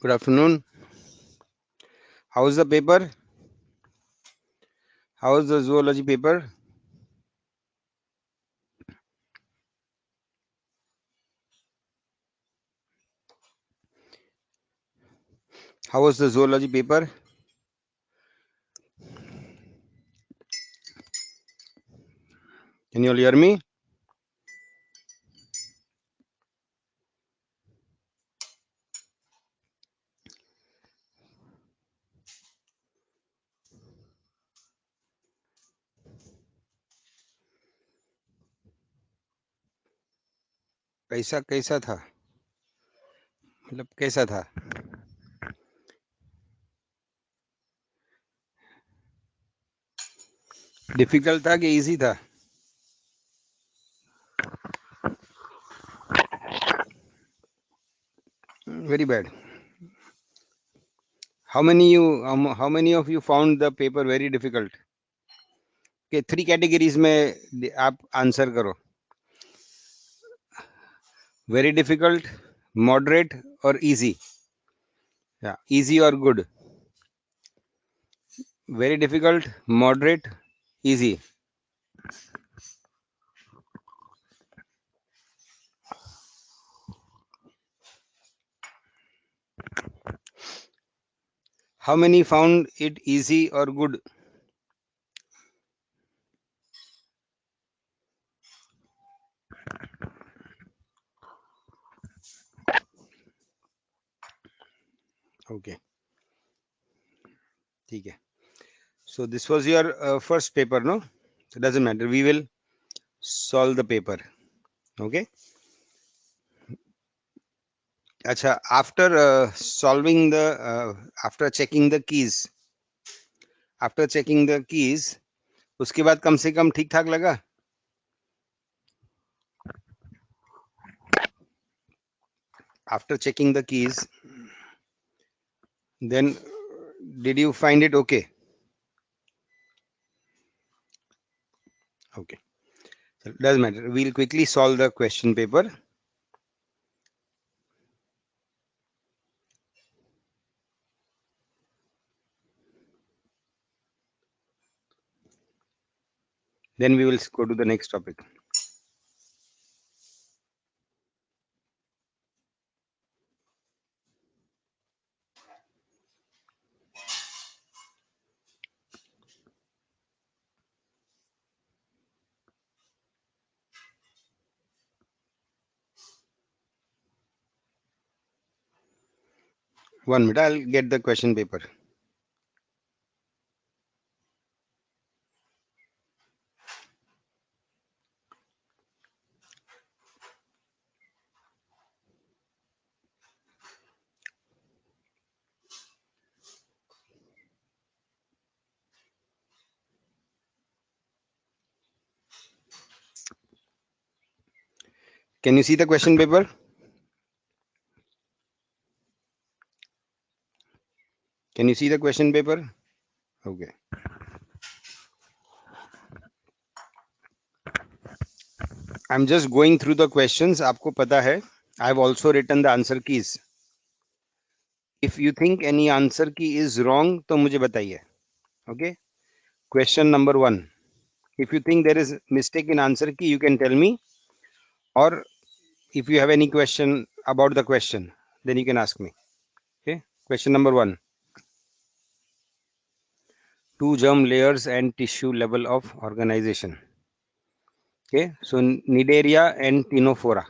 Good afternoon. How is the paper? How is the zoology paper? How was the zoology paper? Can you all hear me? कैसा कैसा था मतलब कैसा था difficult था कि इजी था very bad how many of you found the paper very difficult के थ्री कैटेगरीज में आप आंसर करो वेरी डिफिकल्ट मॉडरेट और इजी या इजी और good very difficult moderate easy how many found it easy or good okay ठीक है so this was your first paper no it doesn't matter we will solve the paper okay acha after solving the after checking the keys उसके बाद कम से कम ठीक ठाक लगा after checking the keys then did you find it okay okay so it doesn't matter we'll quickly solve the question paper then we will go to the next topic one minute I'll get the question paper can you see the question paper can you see the question paper okay I'm just going through the questions आपको पता है I've also written the answer keys if you think any answer key is wrong तो मुझे बताइए okay question number 1 if you think there is mistake in answer key you can tell me or if you have any question about the question then you can ask me okay question number 1 two germ layers and tissue level of organization okay so Cnidaria and Ctenophora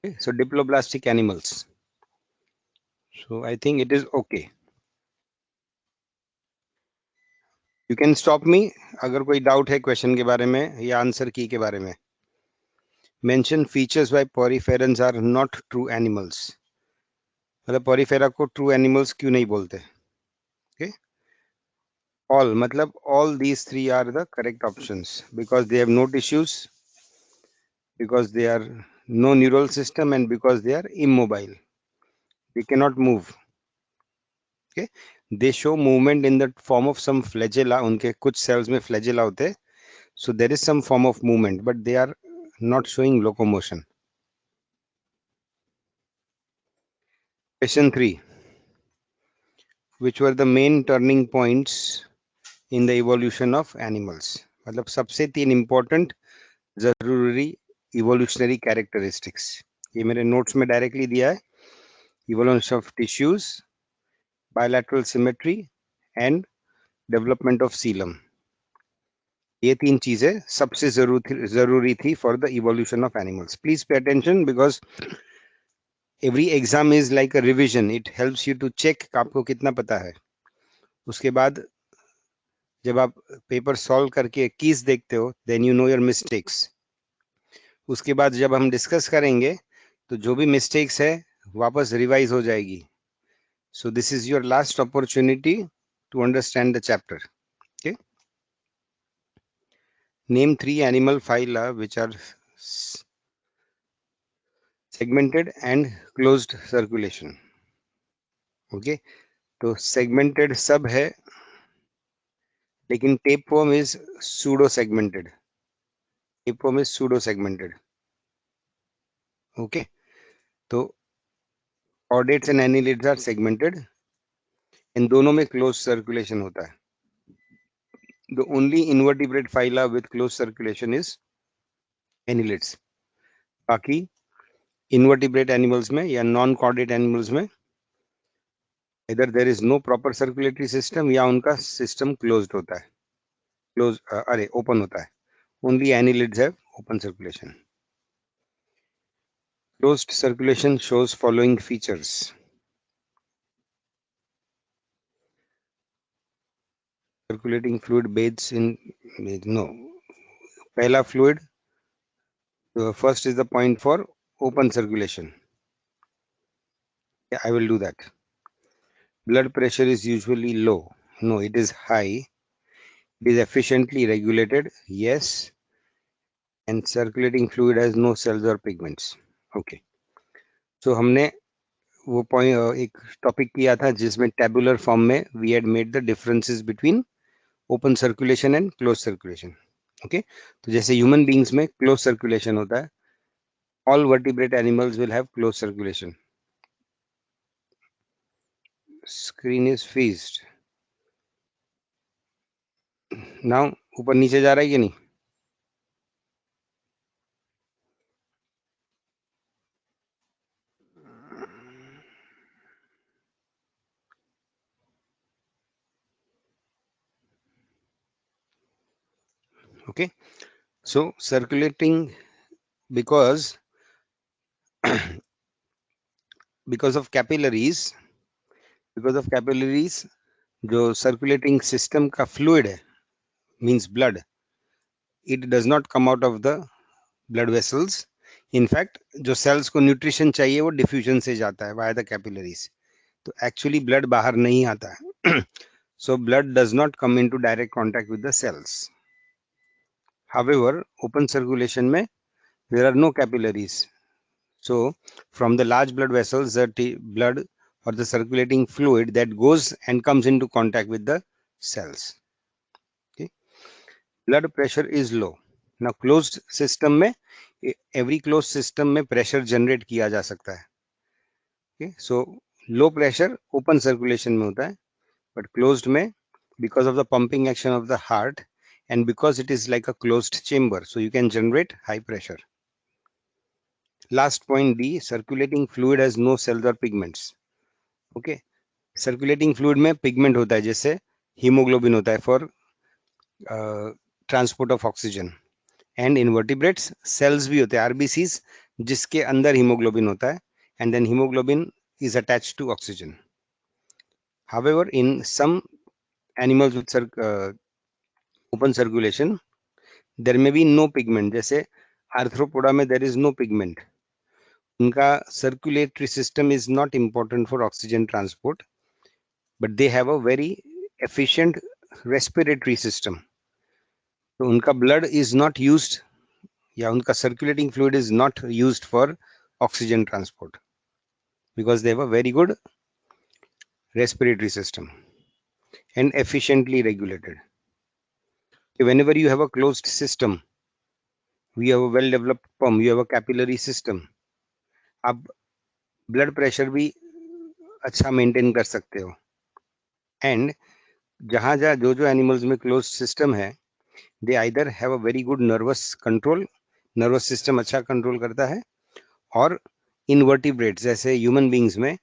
okay so diploblastic animals so I think it is okay you can stop me अगर कोई doubt है question के बारे में या answer की के बारे में mention features why poriferans are not true animals मतलब पॉरीफेरा को ट्रू एनिमल्स क्यों नहीं बोलते okay all मतलब all these three are the correct options because they have no tissues because they are no neural system and because they are immobile they cannot move okay they show movement in the form of some flagella उनके कुछ cells में flagella होते हैं so there is some form of movement but they are not showing locomotion Question 3. Which were the main turning points in the evolution of animals? मतलब सबसे 3 important जरूरी evolutionary characteristics. ये मेरे notes में directly दिया है. Evolution of tissues, bilateral symmetry and development of coelom. ये 3 चीजें सबसे जरूरी थी for the evolution of animals. Please pay attention because every exam is like a revision. It helps you to check आपको कितना पता है. उसके बाद जब आप पेपर सॉल्व करके कीज देखते हो then you know your mistakes. उसके बाद जब हम डिस्कस करेंगे तो जो भी मिस्टेक्स है वापस रिवाइज हो जाएगी. So this is your last opportunity to understand the chapter. Okay. Name 3 animal phyla which are segmented and closed circulation. Okay. तो सेगमेंटेड सब है लेकिन tapeworm is pseudo segmented. Tapeworm is pseudo segmented. Okay. तो chordates and annelids are segmented. इन दोनों में closed circulation होता है. The only invertebrate phyla with closed circulation is annelids. बाकी invertebrate animals में या non-chordate animals में either there is no proper circulatory system या उनका system closed होता है. Open होता है. Only annelids have open circulation. Closed circulation shows following features. Circulating fluid bathes in no. पहला fluid. First is the point for open circulation. Yeah, I will do that. Blood pressure is usually low. No, it is high. It is efficiently regulated. Yes. And circulating fluid has no cells or pigments. Okay. So हमने वो point एक topic किया था जिसमें tabular form में we had made the differences between open circulation and closed circulation. Okay. तो जैसे human beings में closed circulation होता है. All vertebrate animals will have closed circulation. Screen is freezed. Now ऊपर नीचे जा रहा है कि नहीं? Okay. So circulating because of capillaries जो circulating system का fluid है means blood, it does not come out of the blood vessels. In fact जो cells को nutrition चाहिए वो diffusion से जाता है via the capillaries. तो actually blood बाहर नहीं आता है. So blood does not come into direct contact with the cells. However, open circulation में there are no capillaries. So from the large blood vessels, the blood or the circulating fluid that goes and comes into contact with the cells. Okay. Blood pressure is low. Now closed system में every closed system में pressure generate किया जा सकता है. Okay. So low pressure open circulation में होता है, but closed में because of the pumping action of the heart and because it is like a closed chamber, so you can generate high pressure. Last point D, circulating fluid has no cells or pigments. Okay. Circulating fluid में pigment होता है जैसे hemoglobin होता है for transport of oxygen. And invertebrates cells भी होते हैं RBCs जिसके अंदर hemoglobin होता है and then hemoglobin is attached to oxygen. However, in some animals with open circulation, there may be no pigment. जैसे arthropoda में there is no pigment. उनका circulatory system is not important for oxygen transport, but they have a very efficient respiratory system. So उनका blood is not used या उनका circulating fluid is not used for oxygen transport because they have a very good respiratory system and efficiently regulated. Whenever you have a closed system, we have a well developed pump, you have a capillary system. अब blood pressure भी अच्छा maintain कर सकते हो। And जहां जहां जो जो एनिमल्स में क्लोज सिस्टम है, they either have a very good nervous control, nervous system अच्छा कंट्रोल करता है, और इनवर्टिब्रेट्स जैसे ह्यूमन बींग्स में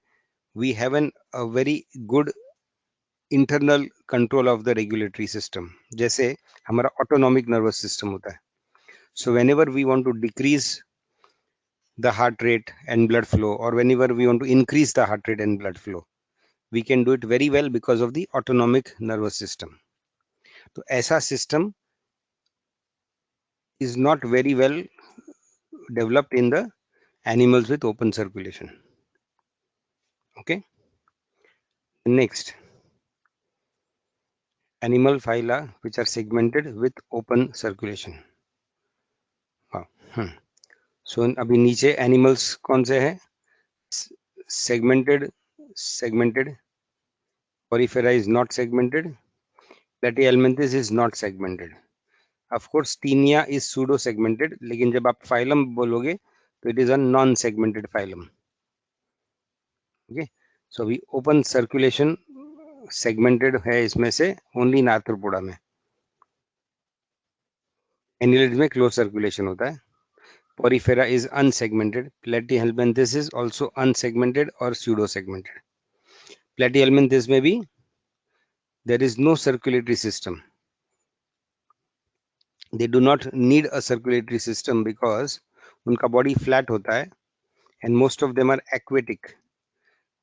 we have an a very good internal control of the regulatory system, जैसे हमारा ऑटोनॉमिक नर्वस सिस्टम होता है. So whenever we want to decrease the heart rate and blood flow, or whenever we want to increase the heart rate and blood flow, we can do it very well because of the autonomic nervous system. तो ऐसा system is not very well developed in the animals with open circulation. Okay. Next, animal phyla which are segmented with open circulation. हाँ. So अभी नीचे animals कौन से हैं? Segmented. Porifera is not segmented. Platyhelminthes is not segmented. Of course, Taenia is pseudo-segmented, लेकिन जब आप phylum बोलोगे तो it is a non-segmented phylum. Okay, so we open circulation segmented है इसमें से only in Arthropoda में. Annelids में closed circulation होता है. Porifera is unsegmented. Platyhelminthes is also unsegmented or pseudo-segmented. Platyhelminthes में भी there is no circulatory system. They do not need a circulatory system because उनका body flat होता है, and most of them are aquatic,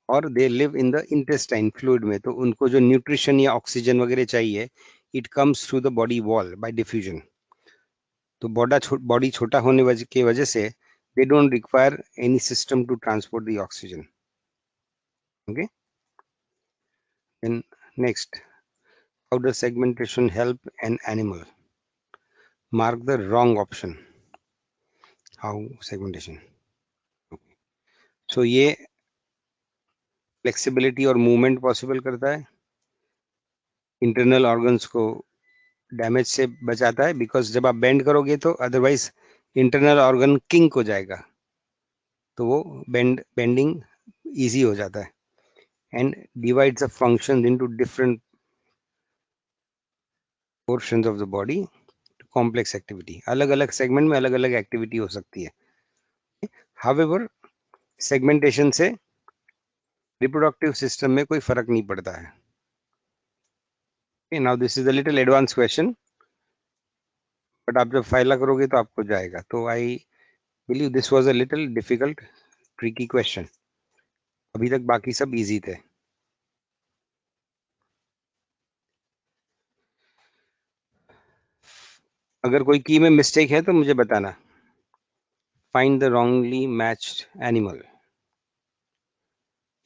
और they live in the intestine fluid में. तो उनको जो न्यूट्रिशन या ऑक्सीजन वगैरह चाहिए, it comes through the body wall by diffusion. तो बॉडी छोटा होने की वजह से they don't require any system to transport the oxygen. Okay. Then next, how does segmentation help an animal? Mark the wrong option. How segmentation. So ये flexibility और movement possible करता है, इंटरनल ऑर्गन्स को डैमेज से बचाता है, because जब आप बेंड करोगे तो अदरवाइज इंटरनल ऑर्गन किंक हो जाएगा, तो वो बेंडिंग इजी हो जाता है. And divides the functions into different portions of the body to complex activity. अलग अलग सेगमेंट में अलग अलग एक्टिविटी हो सकती है. हाउएवर, सेगमेंटेशन से रिप्रोडक्टिव सिस्टम में कोई फर्क नहीं पड़ता है. Now this is a little advance question, but आप जब फाइला करोगे तो आपको जाएगा. तो I believe this was a little difficult tricky question. अभी तक बाकी सब इजी थे. अगर कोई की में मिस्टेक है तो मुझे बताना. Find the wrongly matched animal.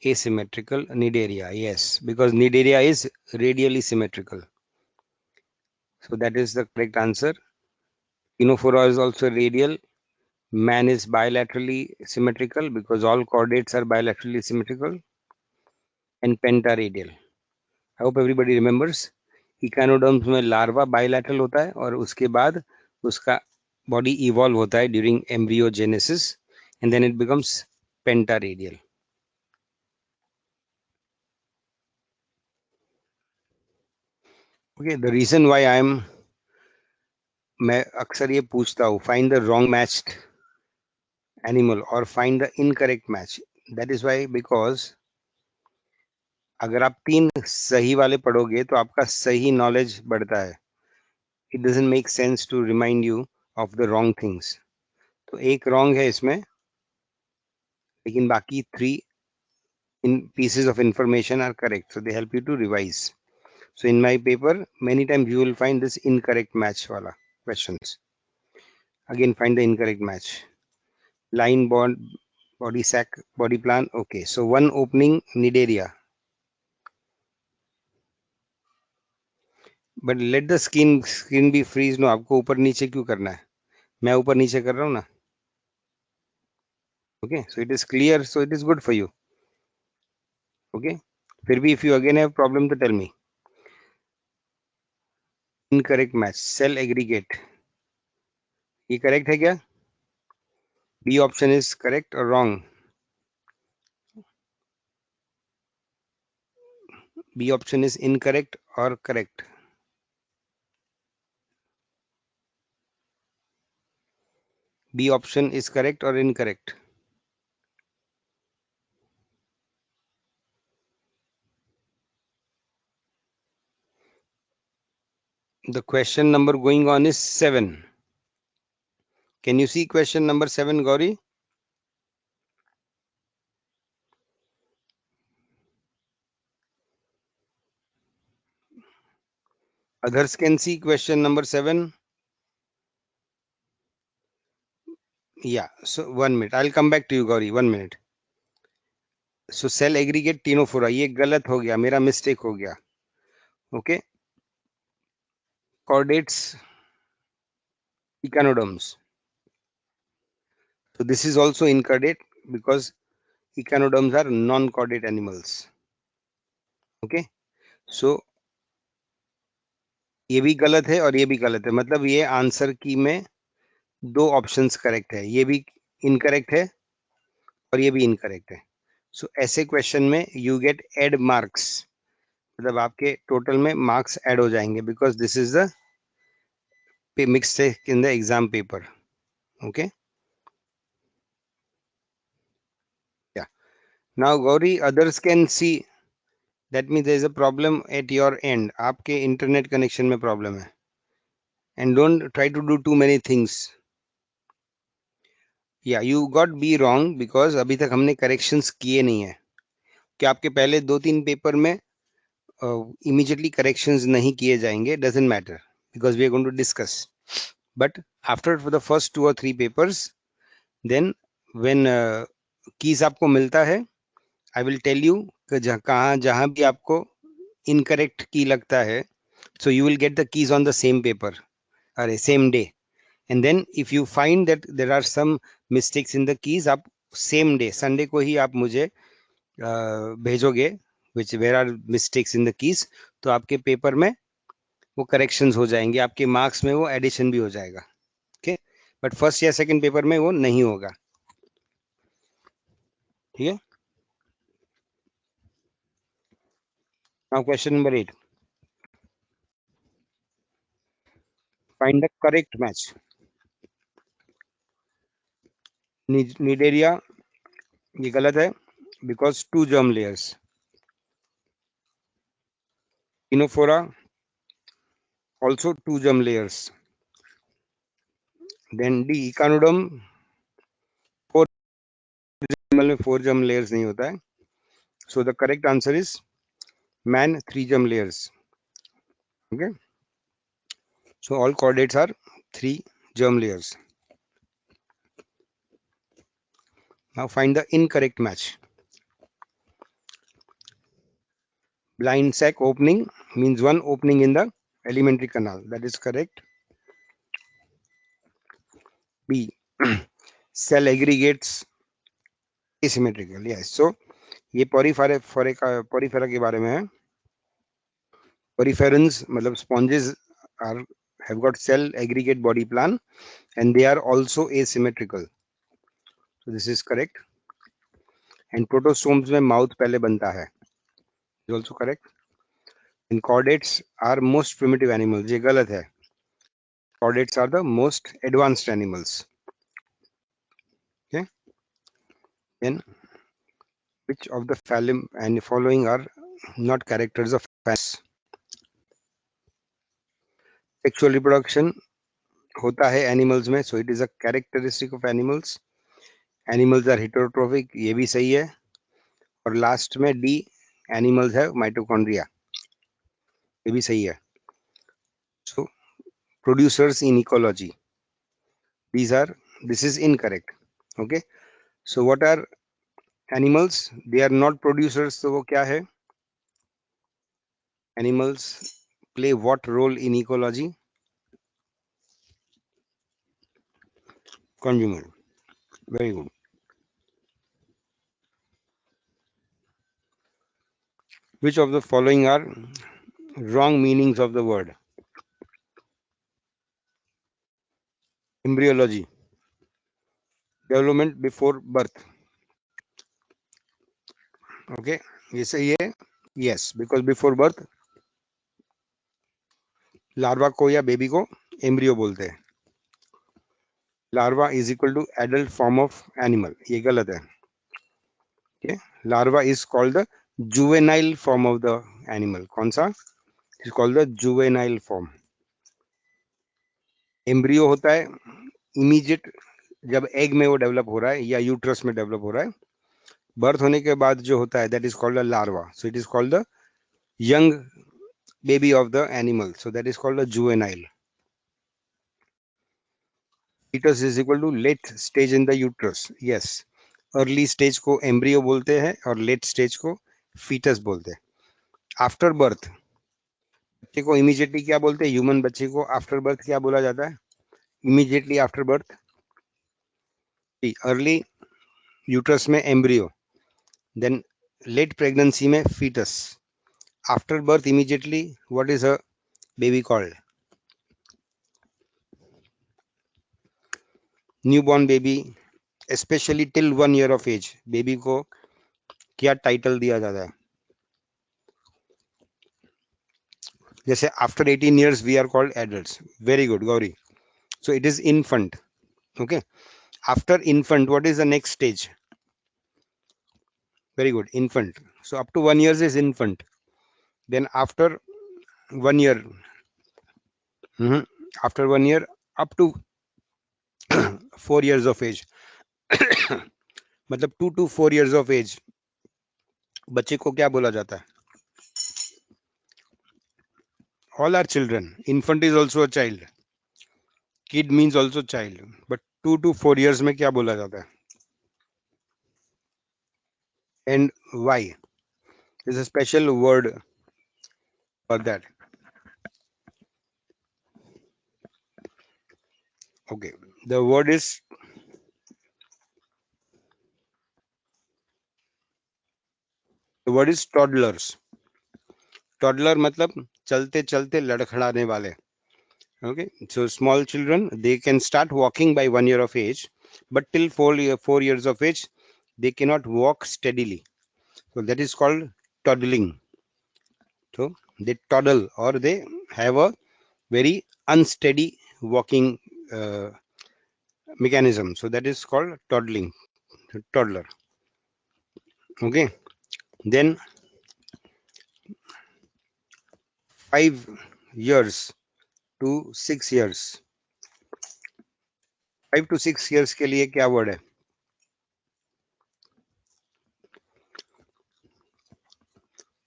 Asymmetrical Cnidaria. Yes, because Cnidaria is radially symmetrical. So that is the correct answer. Ctenophora is also radial. Man is bilaterally symmetrical because all chordates are bilaterally symmetrical. And pentaradial. I hope everybody remembers. Echinoderms में larva bilateral होता है, और उसके बाद उसका body evolve होता है during embryogenesis, and then it becomes pentaradial. Okay, the reason why मैं अक्सर ये पूछता हूँ find the wrong matched animal और find the incorrect match, that is why, because अगर आप 3 सही वाले पढ़ोगे तो आपका सही नॉलेज बढ़ता है. It doesn't make sense to remind you of the wrong things. तो एक रॉन्ग है इसमें, लेकिन बाकी 3 in pieces of information are correct, so they help you to revise. So in my paper many times you will find this incorrect match wala questions. Again, find the incorrect match. Line bond, body sac, body plan. Okay, so one opening Cnidaria, but let the skin be freeze. No, आपको ऊपर नीचे क्यों करना है? मैं ऊपर नीचे कर रहा हूँ ना. Okay, so it is clear, so it is good for you. Okay, फिर भी if you again have problem तो tell me. Incorrect match, cell aggregate. ये correct है क्या? B option is correct or wrong? B option is incorrect or correct? B option is correct or incorrect? The question number going on is 7. Can you see question number 7, Gauri? Others can see question number 7. Yeah, so 1 minute. I'll come back to you, Gauri. 1 minute. So cell aggregate ctenophora, ये गलत हो गया, मेरा mistake हो गया. Okay, chordates echinoderms. So this is also inchordate because echinoderms are non-chordate animals. Okay, so ये भी गलत है और ये भी गलत है, मतलब ये आंसर की में दो ऑप्शंस करेक्ट है, ये भी इनकरेक्ट है और ये भी इनकरेक्ट है. सो ऐसे क्वेश्चन में यू गेट एड मार्क्स, मतलब आपके टोटल में मार्क्स ऐड हो जाएंगे because this is the mistake in the exam paper. Okay, yeah now Gauri, others can see, that means there is a problem at your end, आपके internet connection में problem है. And don't try to do too many things. Yeah you got be wrong because अभी तक हमने corrections किए नहीं है. कि आपके पहले 2-3 पेपर में immediately corrections नहीं किए जाएंगे, doesn't matter because we are going to discuss. But after for the first 2 or 3 papers, then when keys आपको मिलता है, I will tell you कि जहाँ भी आपको incorrect key लगता है, so you will get the keys on the same paper or same day. And then if you find that there are some mistakes in the keys, आप same day Sunday को ही आप मुझे भेजोगे which where are mistakes in the keys, तो आपके paper में वो corrections हो जाएंगे, आपके मार्क्स में वो एडिशन भी हो जाएगा. ओके, बट फर्स्ट या सेकंड पेपर में वो नहीं होगा. ठीक है. Now question number 8, find the correct match. Cnidaria, ये गलत है because 2 germ layers. Ctenophora, also 2 germ layers. Then the echinoderm, 4 में 4 जर्म लेयर्स नहीं होता है. So the correct answer is man, 3 germ layers. Okay, so all chordates are 3 germ layers. Now find the incorrect match. Blind sac opening means one opening in the alimentary canal, that is correct. B, cell aggregates asymmetrical, yes. So ये Porifera के बारे में है. Poriferans मतलब sponges are have got cell aggregate body plan and they are also asymmetrical, so this is correct. And protostomes में mouth पहले बनता है, is also correct. And chordates are most primitive animals, ये गलत है. Chordates are the most advanced animals. Okay, then which of the following are not characters of animals? Sexual reproduction होता है animals में, so it is a characteristic of animals. Animals are heterotrophic, ये भी सही है. और लास्ट में D, animals है माइटोकॉन्ड्रिया, ये भी सही है. So producers in ecology, this is incorrect. Okay, so what are animals? They are not producers, तो वो क्या है? Animals play what role in ecology? Consumer. Very good. Which of the following are wrong meanings of the word? Embryology, development before birth. Okay, ये सही है. Yes, because before birth larva को या baby को एम्ब्रियो बोलते हैं. Larva is equal to adult form of animal, ये गलत है. Okay? Larva is called the juvenile form of the animal. कौन सा? Is called the juvenile form. Embryo होता है इमीडिएट जब एग में वो डेवलप हो रहा है या यूट्रस में डेवलप हो रहा है. बर्थ होने के बाद जो होता है that is called the larva. So it is called the young baby of the animal, so that is called a juvenile. Fetus is equal to late stage in the uterus. Yes, early stage को embryo बोलते हैं और late stage को fetus बोलते हैं. After birth बच्चे को immediately क्या बोलते हैं? ह्यूमन बच्चे को आफ्टर बर्थ क्या बोला जाता है? Immediately after birth. Early uterus में एम्ब्रियो, देन लेट प्रेगनेंसी में foetus. After birth immediately what is a baby called? Newborn baby, specially till 1 year of age. Baby को क्या टाइटल दिया जाता है? जैसे after 18 years we are called adults. Very good Gauri. So it is infant. Okay, after infant what is the next stage? Very good, infant. So up to 1 years is infant. Then after 1 year, after 1 year up to 4 years of age. मतलब 2 to 4 years of age बच्चे को क्या बोला जाता है? All are children. Infant is also a child. Kid means also child. But 2 to 4 years में क्या बोला जाता है? And why? There's a special word for that. Okay, the word is toddlers. Toddler मतलब चलते चलते लड़खड़ाने वाले. Okay, so small children, they can start walking by 1 year of age, but till 4 years of age they cannot walk steadily. So that is called toddling. So they toddle or they have a very unsteady walking mechanism. So that is called toddling, toddler. Okay, then 5 years to 6 years. 5 to 6 years के लिए क्या word है?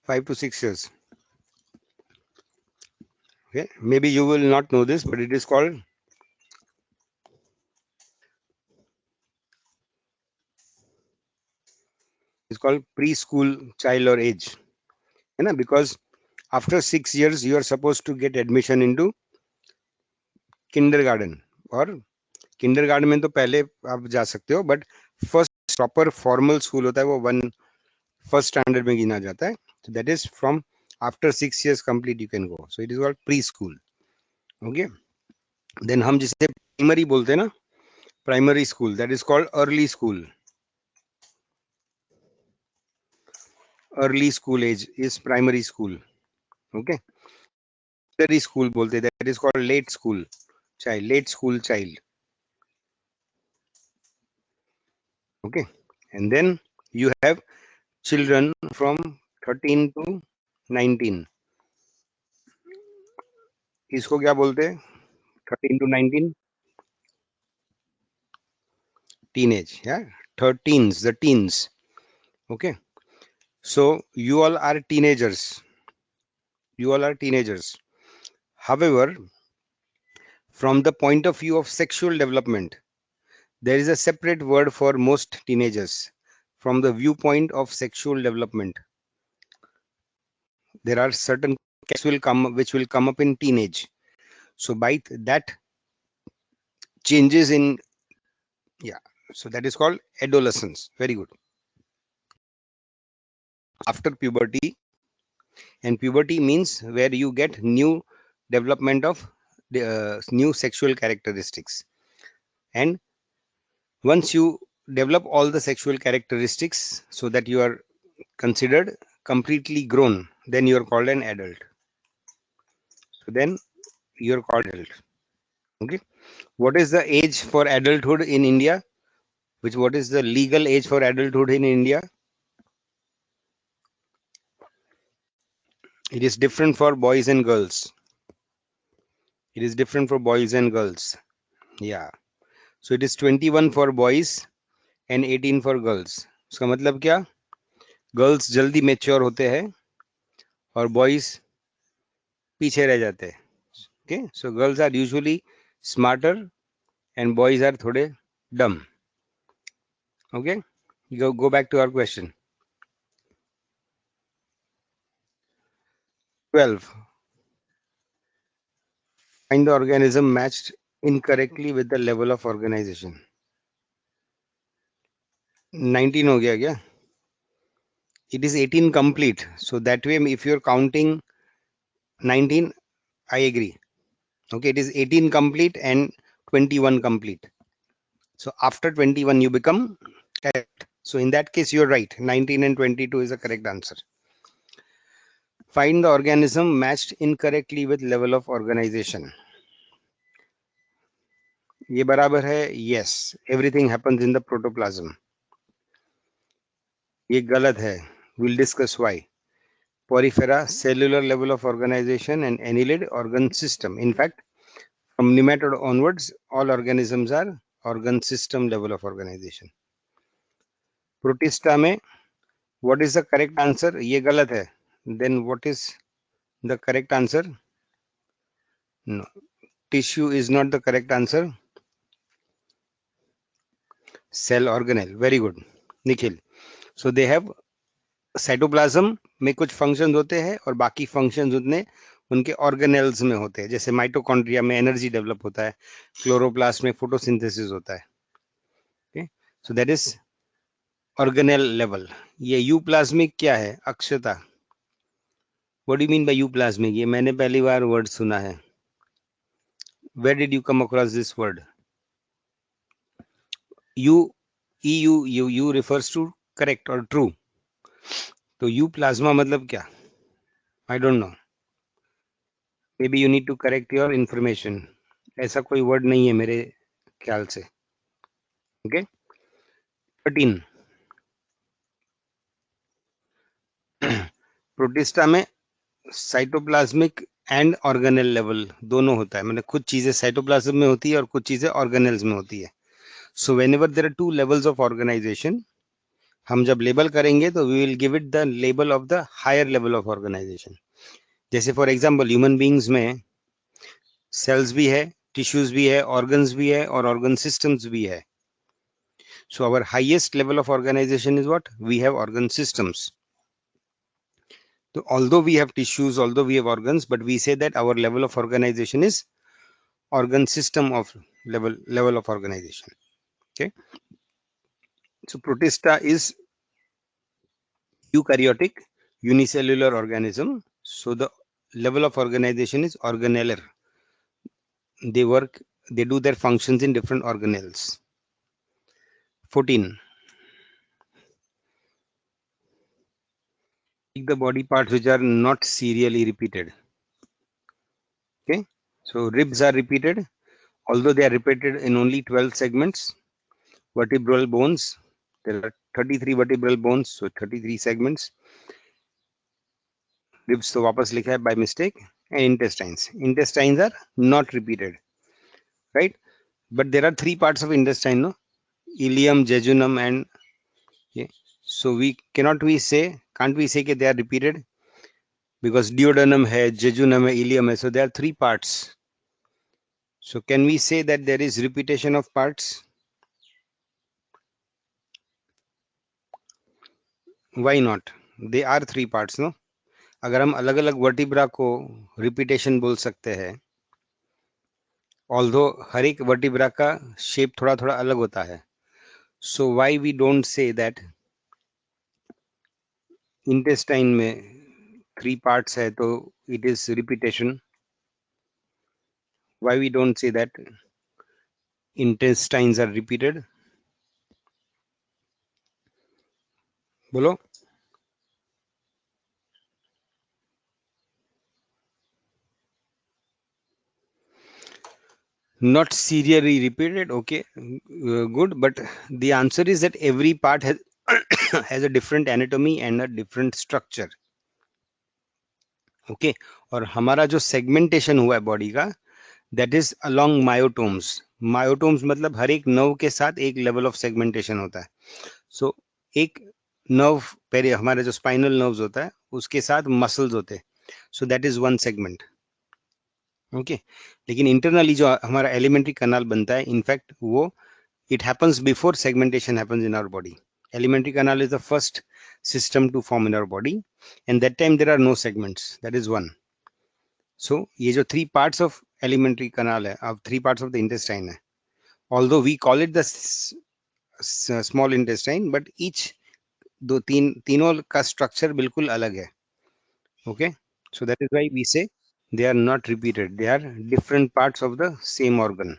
5 to 6 years. Okay, maybe you will not know this, but it is called preschool child or age. है ना? Because after 6 years you are supposed to get admission into kindergarten. और kindergarten में तो पहले आप जा सकते हो, but first proper formal school होता है वो first standard में गिना जाता है. So that is from after 6 years complete you can go. So it is called preschool. Okay, then हम जिसे primary बोलते हैं ना, primary school, that is called early school. Early school age is primary school. Okay, secondary school बोलते हैं, that is called late school child, late school child. Okay, and then you have children from 13 to 19. इसको क्या बोलते हैं? 13 to 19 teenage. Yeah, 13s, the teens. Okay, so you all are teenagers. You all are teenagers. However, from the point of view of sexual development, there is a separate word for most teenagers. From the viewpoint of sexual development, there are certain which will come up in teenage. So by that changes in, yeah, so that is called adolescence. Very good. After puberty, and puberty means where you get new development of new sexual characteristics, and once you develop all the sexual characteristics so that you are considered completely grown, then you're called an adult. So then you're called adult. Okay. What is the age for adulthood in India? What is the legal age for adulthood in India? It is different for boys and girls. It is different for boys and girls. Yeah. So it is 21 for boys and 18 for girls. उसका मतलब क्या? Girls जल्दी mature होते हैं और boys पीछे रह जाते हैं. Okay, so girls are usually smarter and boys are थोड़े dumb. Okay, go back to our question. 12. Find the organism matched incorrectly with the level of organization. 19 हो गया क्या? It is 18 complete. So that way, if you're counting 19, I agree. Okay, it is 18 complete and 21 complete. So after 21, you become correct. So in that case, you're right. 19 and 22 is the correct answer. Find the organism matched incorrectly with level of organization. ये बराबर है. Yes, everything happens in the protoplasm. ये गलत है. We'll discuss why. Porifera, cellular level of organization, and annelid, organ system. In fact, from nematode onwards, all organisms are organ system level of organization. Protista में what is the correct answer? ये गलत है. Then what is the correct answer? No. Tissue is not the correct answer. Cell organelle. Very good. Nikhil. So they have cytoplasm में कुछ functions होते हैं और बाकी फंक्शंस उनके ऑर्गेनेल्स में होते हैं. जैसे माइटोकॉन्ड्रिया में एनर्जी डेवलप होता है, क्लोरोप्लास्ट में फोटोसिंथेसिस होता है. Okay, so that is organelle level. ये यूप्लाज्मिक क्या है? Akshata, what do you mean by euplasmic? ये मैंने पहली बार वर्ड सुना है. Where did you come across this word? You refers to correct और ट्रू. तो यू प्लाज्मा मतलब क्या? I don't know. Maybe you need to correct your information. ऐसा कोई वर्ड नहीं है मेरे ख्याल से. ओके. 13. प्रोटिस्टा में साइटोप्लाज्मिक एंड ऑर्गेनेल लेवल दोनों होता है. मतलब कुछ चीजें साइटोप्लाज्म में होती है और कुछ चीजें ऑर्गेनेल्स में होती है. So whenever there are two levels of organisation, हम जब लेबल करेंगे तो we will give it the label of the higher level of organisation. जैसे फॉर एग्जांपल ह्यूमन बीइंग्स में सेल्स भी है, टिश्यूज भी है, ऑर्गन्स भी है और ऑर्गन सिस्टम्स भी है. So our highest level of organization is what? We have organ systems. So although we have tissues, although we have organs, but we say that our level of organization is organ system of level of organization. Okay. So Protista is eukaryotic unicellular organism. So the level of organization is organellar. They do their functions in different organelles. 14. Pick the body parts which are not serially repeated. Okay. So ribs are repeated, although they are repeated in only 12 segments. Vertebral bones, there are 33 vertebral bones, so 33 segments. Ribs तो वापस लिखा है by mistake. And intestines are not repeated, right? But there are 3 parts of intestine, no? Ileum, jejunum, and yeah. So can't we say that they are repeated? Because duodenum hai, jejunum hai, ileum hai, so there are 3 parts. So can we say that there is repetition of parts? Why not? They are 3 parts, no? अगर हम अलग अलग vertebra को repetition बोल सकते हैं, although हर एक vertebra का शेप थोड़ा थोड़ा अलग होता है. So why we don't say that intestine में 3 पार्ट्स है तो it is repetition? Why we don't say that intestines are repeated? बोलो. Not serially repeated. Okay, good. But the answer is that every part has has a different anatomy and a different structure. Okay, और हमारा जो segmentation हुआ है body का, that is along myotomes. Myotomes मतलब हर एक nerve के साथ एक लेवल ऑफ सेगमेंटेशन होता है. सो एक नर्व पहले हमारे जो स्पाइनल नर्व्स होता है उसके साथ मसल्स होते हैं. सो that is one segment. Okay, लेकिन इंटरनली जो हमारा एलिमेंट्री कनाल बनता है, इनफैक्ट वो it happens before segmentation happens in our body. Alimentary canal is the first system to form in our body, and that time there are no segments. That is one. So ये जो three parts of alimentary canal है, अब three parts of the intestine है. Although we call it the small intestine, but each तीनों का structure बिल्कुल अलग है. Okay, so that is why we say they are not repeated. They are different parts of the same organ.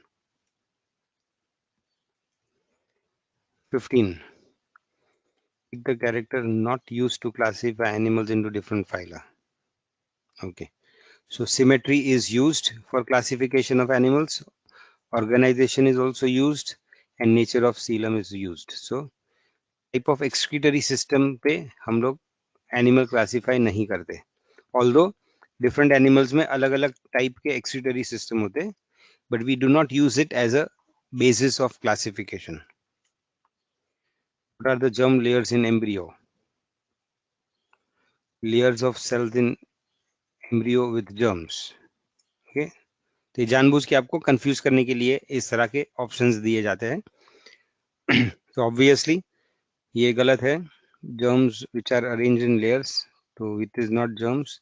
15. Pick the character not used to classify animals into different phyla. Okay, so symmetry is used for classification of animals, organization is also used, and nature of coelom is used. So type of excretory system पे हम लोग animal classify नहीं करते. Although different animals में अलग अलग type के excretory system होते हैं, but we do not use it as a basis of classification. What are the germ layers in embryo? Layers of cells in embryo with germs. Okay, तो ये जानबूझ के आपको कंफ्यूज करने के लिए इस तरह के ऑप्शंस दिए जाते हैं. तो ऑब्वियसली ये गलत है. germs which are arranged in layers, so it is not germs.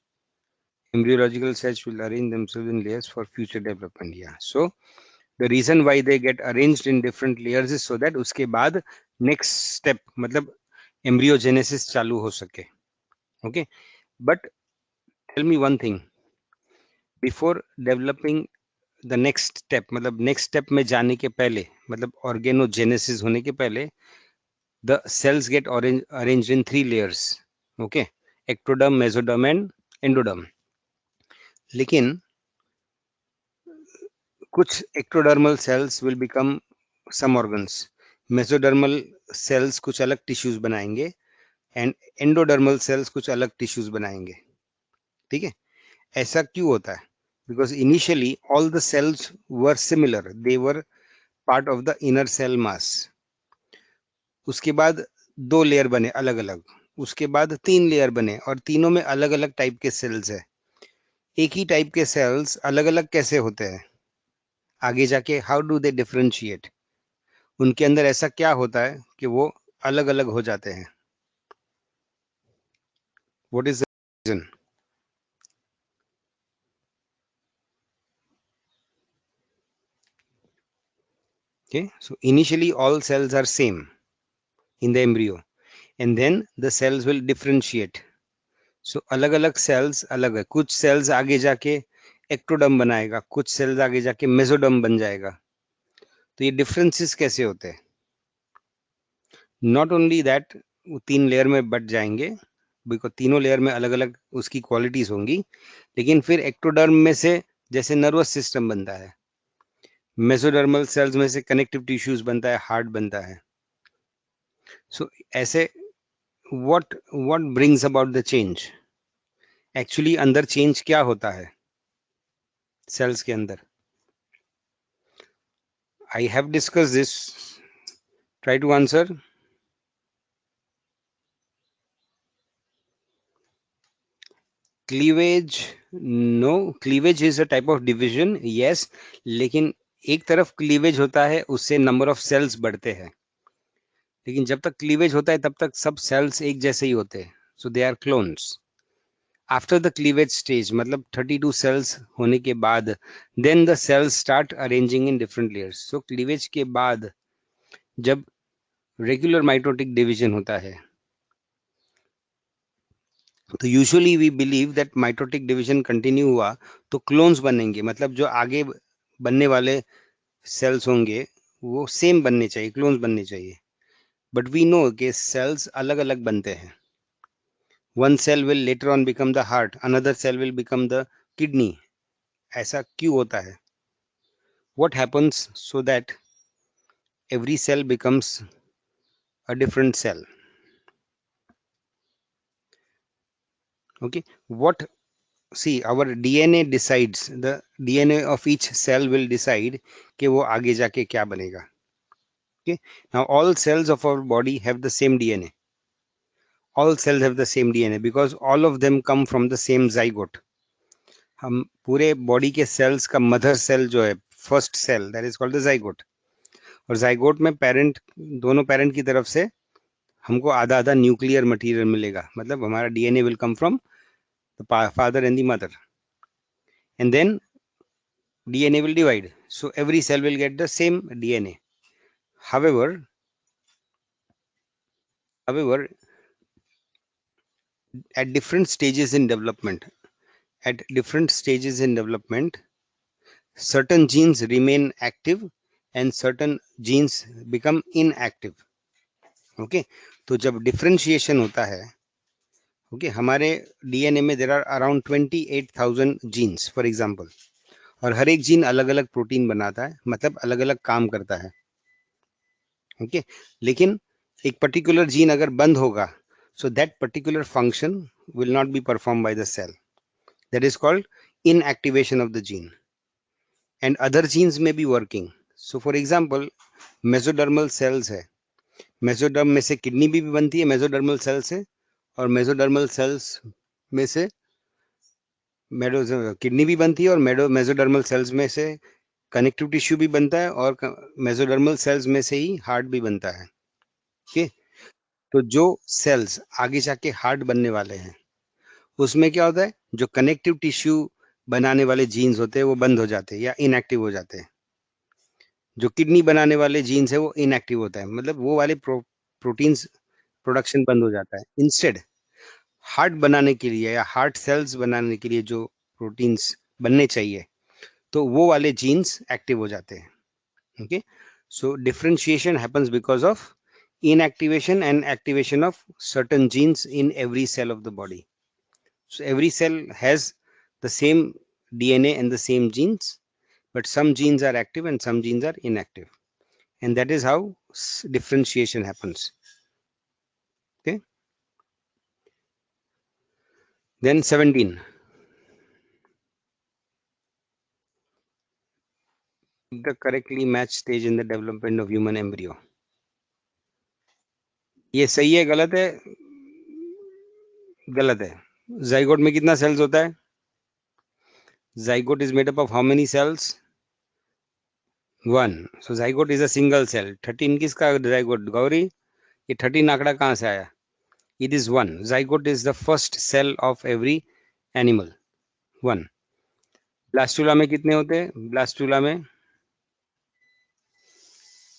Embryological cells will arrange themselves in layers for future development. Yeah, so the reason why they get arranged in different layers is so that उसके बाद next step मतलब embryogenesis चालू हो सके. Okay, but tell me one thing, before developing the next step मतलब next step में जाने के पहले मतलब organogenesis होने के पहले the cells get arranged in three layers. Okay, ectoderm, mesoderm and endoderm. लेकिन कुछ ectodermal cells will become some organs, mesodermal cells कुछ अलग tissues बनाएंगे and endodermal cells कुछ अलग tissues बनाएंगे. ठीक है, ऐसा क्यों होता है? Because initially all the cells were similar, they were part of the inner cell mass. उसके बाद दो लेयर बने अलग अलग, उसके बाद तीन लेयर बने और तीनों में अलग अलग टाइप के सेल्स है. एक ही टाइप के सेल्स अलग अलग कैसे होते हैं आगे जाके? How do they differentiate? उनके अंदर ऐसा क्या होता है कि वो अलग अलग हो जाते हैं? What is the reason? Okay, so initially all cells are same in the embryo and then the cells will differentiate. So अलग अलग सेल्स अलग है. कुछ सेल्स आगे जाके एक्टोडर्म बनाएगा, कुछ सेल्स आगे जाके मेसोडर्म बन जाएगा. तो ये डिफरेंसेस कैसे होते हैं? नॉट ओनली दैट वो तीन लेयर में बट जाएंगे, बिकॉज तीनों लेयर में अलग अलग उसकी क्वालिटीज होंगी, लेकिन फिर एक्टोडर्म में से जैसे नर्वस सिस्टम बनता है, मेसोडर्मल सेल्स में से कनेक्टिव टिश्यूज बनता है, हार्ट बनता है. सो ऐसे what what brings about the change? Actually अंदर चेंज क्या होता है सेल्स के अंदर? I have discuss this, try to answer. Cleavage, no, cleavage is a type of division, yes, लेकिन एक तरफ क्लीवेज होता है उससे नंबर ऑफ सेल्स बढ़ते हैं, लेकिन जब तक क्लीवेज होता है तब तक सब सेल्स एक जैसे ही होते हैं. So they are clones. After the cleavage stage मतलब 32 सेल्स होने के बाद then the cells start arranging in different layers. So cleavage के बाद जब रेगुलर माइटोटिक डिवीजन होता है तो usually we believe that mitotic division continue हुआ तो क्लोन्स बनेंगे, मतलब जो आगे बनने वाले सेल्स होंगे वो सेम बनने चाहिए, क्लोन्स बनने चाहिए. बट वी नो कि सेल्स अलग अलग बनते हैं. One cell will later on become the heart, another cell will become the kidney. ऐसा क्यों होता है? what happens so that every cell becomes a different cell? Okay, what, see, our DNA decides, the DNA of each cell will decide कि वो आगे जाके क्या बनेगा. Okay, now all cells of our body have the same DNA. All cells have the same DNA because all of them come from the same zygote. हम पूरे body के sales का मदर सेल जो है, first cell, that is called the zygote. और zygote में parent, दोनों parent की तरफ से हमको आधा आधा न्यूक्लियर मटेरियल मिलेगा. मतलब हमारा DNA will come from the father and the mother, and then DNA will divide. So every cell will get the same DNA. However, at different stages in development, certain genes remain active and certain genes become inactive. Okay, तो जब differentiation होता है, okay, हमारे DNA में there are around 28,000 genes, for example, और हर एक gene अलग अलग प्रोटीन बनाता है, मतलब अलग अलग काम करता है. ओके, लेकिन एक पर्टिकुलर जीन अगर बंद होगा, so that particular function will not be performed by the cell. That is called inactivation of the gene, and other genes may be working. So for example, mesodermal cells है, mesoderm में से kidney भी बनती है mesodermal cell से, और mesodermal sales में से किडनी भी बनती है, और मेसोडर्मल सेल्स में से कनेक्टिव टिश्यू भी बनता है, और मेसोडर्मल सेल्स में से ही हार्ट भी बनता है. ओके, तो जो सेल्स आगे जाके हार्ट बनने वाले हैं, उसमें क्या होता है, जो कनेक्टिव टिश्यू बनाने वाले जीन्स होते हैं वो बंद हो जाते हैं या इनएक्टिव हो जाते हैं. जो किडनी बनाने वाले जीन्स है वो इनएक्टिव होता है, मतलब वो वाले प्रोटीन्स प्रोडक्शन बंद हो जाता है. इंस्टेड हार्ट बनाने के लिए या हार्ट सेल्स बनाने के लिए जो प्रोटीन्स बनने चाहिए, तो वो वाले जीन्स एक्टिव हो जाते हैं. Okay, so differentiation happens because of inactivation and activation of certain genes in every cell of the body. So every cell has the same DNA and the same genes, but some genes are active and some genes are inactive, and that is how differentiation happens. Okay, then 17, the correctly matched stage in the development of human embryo. ये सही है गलत है? गलत है. Zygote में कितना cells होता है? Zygote is made up of how many cells? 1. So zygote is a single cell. 13 किसका zygote? गौरी, ये 13 आंकड़ा कहाँ से आया? It is 1. Zygote is the first cell of every animal. 1. Blastula में कितने होते हैं?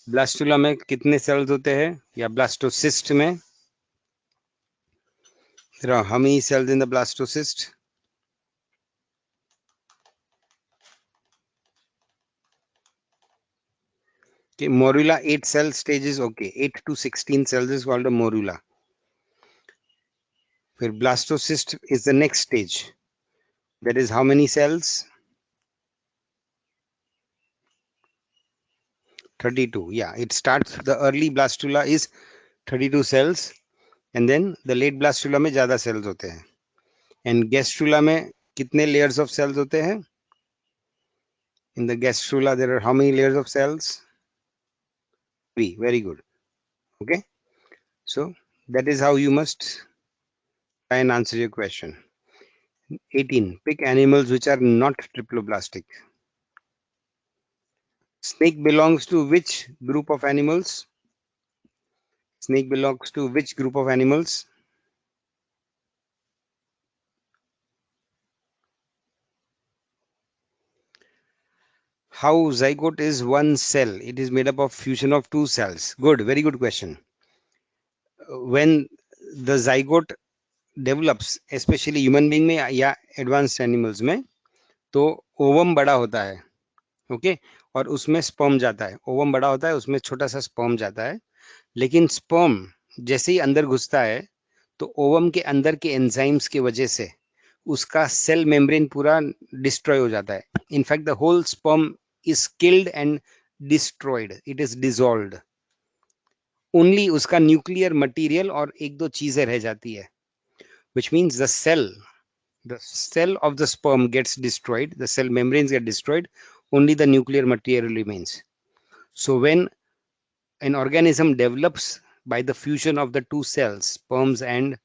ब्लास्टुला में कितने सेल्स होते हैं? या ब्लास्टोसिस्ट में? There are how many cells in the blastocyst? Okay, morula 8 cell stages. Okay, 8 to 16 cells is called a morula. Where blastocyst is the next stage. That is how many cells? 32. Yeah, it starts, the early blastula is 32 cells, and then the late blastula में ज्यादा cells होते हैं. And gastrula में कितने layers of cells होते हैं? In the gastrula there are how many layers of cells? 3. Very good. Okay, so that is how you must try and answer your question. 18. Pick animals which are not triploblastic. Snake belongs to which group of animals? Snake belongs to which group of animals? How zygote is one cell? It is made up of fusion of two cells. Good, very good question. When the zygote develops, especially human being में या advanced animals में, तो ovum बड़ा होता है. Okay, और उसमें sperm जाता है. ओवम बड़ा होता है, उसमें छोटा सा स्पर्म जाता है, लेकिन स्पर्म जैसे ही अंदर घुसता है तो ओवम के अंदर के एंजाइम्स की वजह से उसका सेल मेम्ब्रेन पूरा डिस्ट्रॉय हो जाता है. In fact the whole sperm is killed and destroyed. It is dissolved. Only उसका nuclear material और एक दो चीजें रह जाती है, which means the cell of the sperm gets destroyed, the cell membranes get destroyed, only the nuclear material remains. So when an organism develops by the fusion of the two cells, sperms and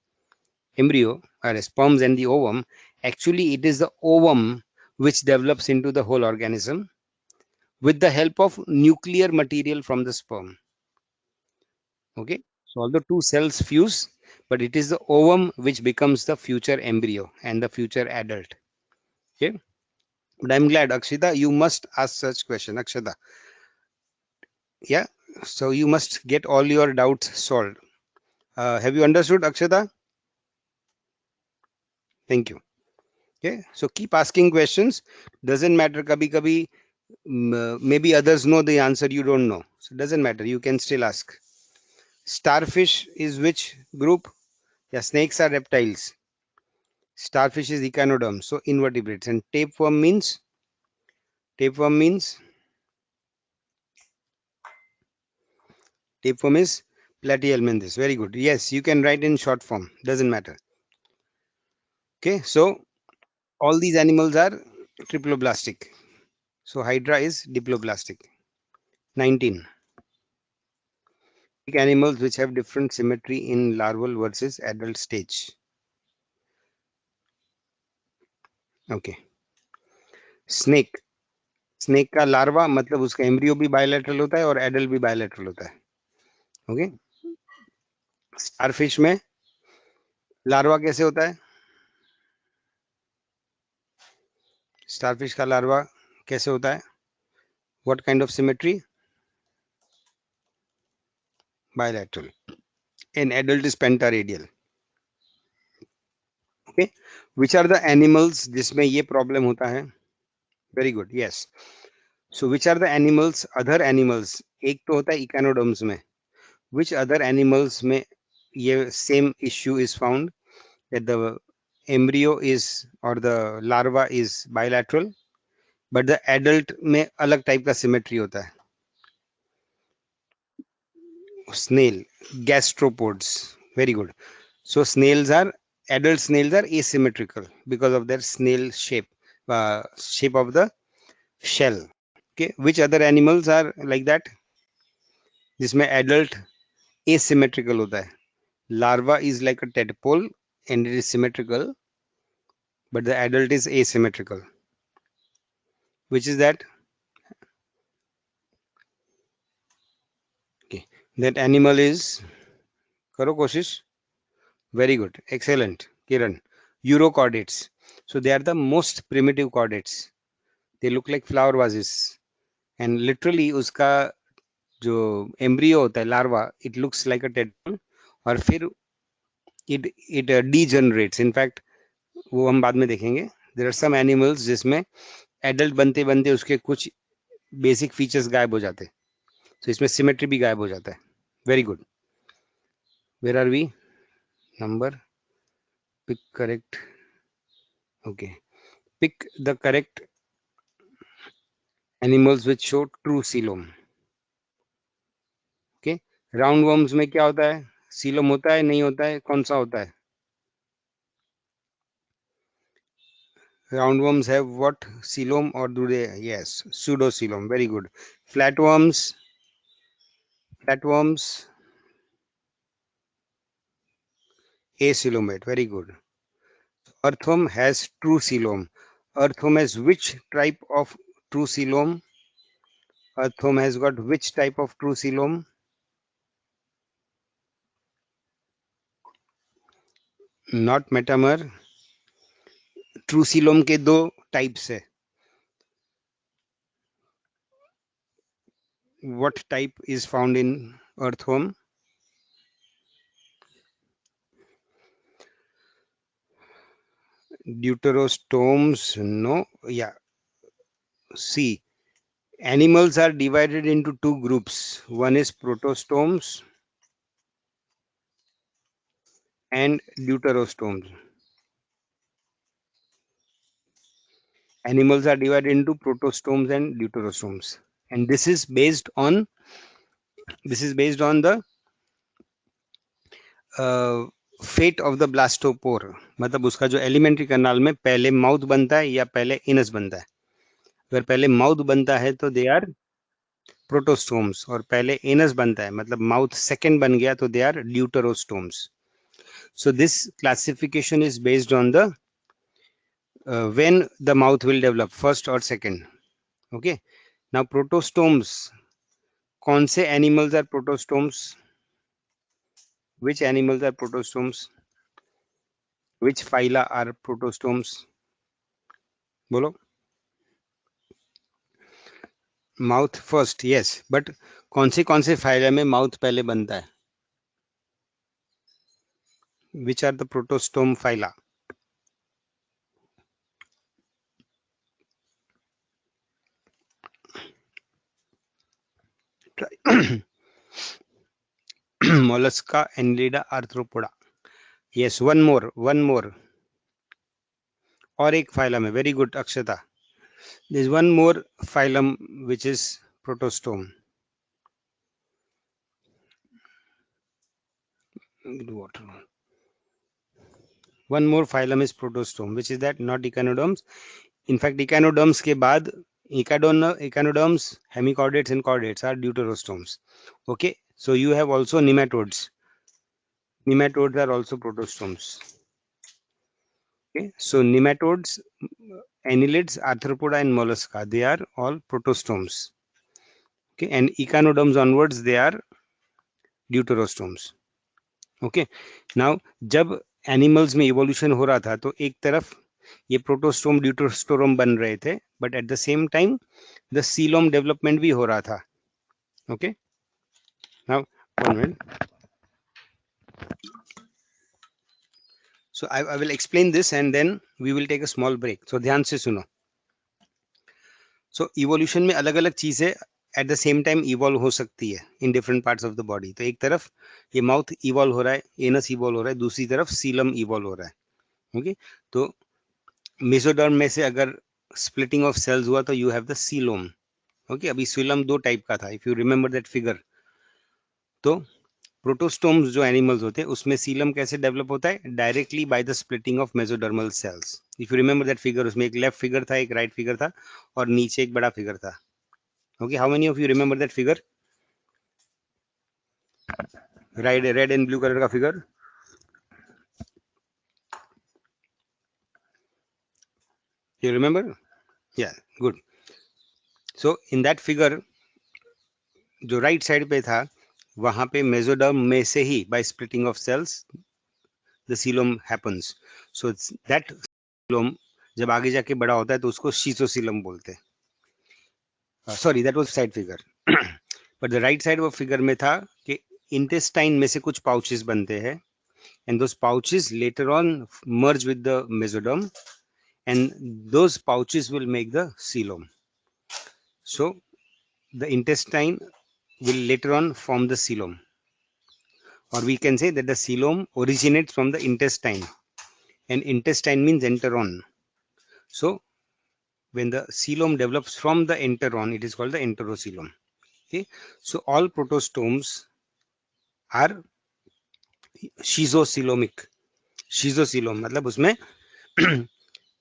embryo, or sperms and the ovum, actually it is the ovum which develops into the whole organism with the help of nuclear material from the sperm. Okay, so although two cells fuse, but it is the ovum which becomes the future embryo and the future adult. Okay, but I'm glad, Akshita, you must ask such question, Akshita. Yeah, so you must get all your doubts solved. Have you understood, Akshita? Thank you. Okay, so keep asking questions. Doesn't matter. Kabhi kabhi maybe others know the answer, you don't know. So it doesn't matter. You can still ask. Starfish is which group? Yeah, snakes are reptiles. Starfish is echinoderm, so invertebrates. And tapeworm means? Tapeworm means? Tapeworm is Platyhelminthes. Very good. Yes, you can write in short form. Doesn't matter. Okay, so all these animals are triploblastic. So Hydra is diploblastic. 19. Animals which have different symmetry in larval versus adult stage. Okay. Snake. Snake का larva मतलब उसका embryo भी bilateral होता है और adult भी bilateral होता है. ओके. स्टारफिश में लार्वा कैसे होता है? स्टारफिश का लार्वा कैसे होता है? What kind of symmetry? Bilateral. In adult is pentaradial. Okay. Which are the animals जिसमें ये प्रॉब्लम होता है? Very good. Yes. So which are the animals, other animals, एक तो होता है इकानोडर्म्स में, which other animals में ये same issue is found, that the embryo is or the larva is bilateral but the adult में अलग type का symmetry होता है? Snail, gastropods. Very good. So snails are, adult snails are asymmetrical because of their snail shape, shape of the shell. Okay, which other animals are like that जिसमें adult asymmetrical होता है? Larva is like a tadpole and it is symmetrical, but the adult is asymmetrical. Which is that? Okay, that animal is, karo koshish. Very good, excellent, Kiran. Urochordates. So they are the most primitive chordates. They look like flower vases, and literally uska जो embryo होता है larva, it looks like a tadpole, और फिर it degenerates. In fact, वो हम बाद में देखेंगे. There are some animals जिसमें adult बनते बनते उसके कुछ basic features गायब हो जाते हैं. So इसमें symmetry भी गायब हो जाता है. Very good. Where are we? Number. Pick correct. Okay. Pick the correct animals which show true coelom. Okay. Roundworms में क्या होता है? सीलोम होता है, नहीं होता है, कौन सा होता है? Roundworms have what? Coelom, or do they? Yes, pseudocoelom. Very good. Flatworms. Flatworms. Acoelomate. Very good. Earthworm has true coelom. Earthworm has which type of true coelom? Earthworm has got which type of true coelom? Not metamer. True coelom के दो types है. What type is found in earthworm? Deuterostomes. No. Yeah. See, animals are divided into two groups. One is protostomes and deuterostomes. Animals are divided into protostomes and deuterostomes, and this is based on the fate of the blastopore, मतलब उसका जो alimentary canal में पहले mouth बनता है या पहले इनस बनता है। अगर पहले माउथ बनता है तो दे आर प्रोटोस्टोम्स, और पहले एनस बनता है मतलब माउथ सेकंड बन गया तो they are deuterostomes. So this classification is based on the when the mouth will develop, first or second. Okay, now protostomes, कौन से animals are protostomes? Which animals are protostomes? Which phyla are protostomes? बोलो। Mouth first, yes, but कौन से phyla में mouth पहले बनता है? Which are the protostome phyla? Mollusca, Annelida, Arthropoda. Yes, one more और एक फाइलम है। Very good Akshata. There is one more phylum which is protostome. water. One more phylum is protostome, which is that not echinoderms. In fact, echinoderms के बाद echinoderms, hemichordates and chordates are deuterostomes. Okay, so you have also nematodes. Nematodes are also protostomes. Okay, so nematodes, annelids, arthropoda and mollusca, they are all protostomes. Okay, and echinoderms onwards, they are deuterostomes. Okay, now जब animals में evolution हो रहा था तो एक तरफ ये protostome deuterostome बन रहे थे, but at the same time the coelom development भी हो रहा था। Okay, now one minute, so I will explain this and then we will take a small break. So ध्यान से सुनो। सो इवोल्यूशन में अलग अलग चीजें at the same time evolve हो सकती है in different parts of the body. तो एक तरफ ये माउथ इवॉल्व हो रहा है, एनस इवॉल्व हो रहा है, दूसरी तरफ सीलम इवॉल्व हो रहा है। ओके, तो मेसोडर्म में से अगर स्प्लिटिंग ऑफ सेल्स हुआ तो you have the coelom. Okay, अभी सीलोम दो टाइप का था, if you remember that figure. तो प्रोटोस्टोम्स जो एनिमल्स होते हैं उसमें सीलम कैसे डेवलप होता है? Directly by the splitting of mesodermal cells. If you remember that figure, उसमें एक लेफ्ट फिगर था, एक राइट फिगर था, और नीचे एक बड़ा फिगर था। Okay, how many of you remember that figure? Right, red and blue colour का figure. You remember? Yeah, good. So in that figure, जो राइट साइड पे था, वहां पे मेसोडर्म में से ही by splitting of cells the coelom happens. So that coelom जब आगे जाके बड़ा होता है तो उसको शीसोसीलम बोलते हैं। Sorry, that was side figure. But the right side वो फिगर में था कि इंटेस्टाइन में से कुछ पाउचेस बनते हैं, and those pouches later on merge with the mesoderm, and those pouches will make the coelom. So the intestine will later on form the coelom, or we can say that the coelom originates from the intestine, and intestine means enteron. So when the coelom develops from the enteron, it is called the enterocoelom. Okay, so all protostomes are schizocoelomic. Schizocoelom मतलब उसमें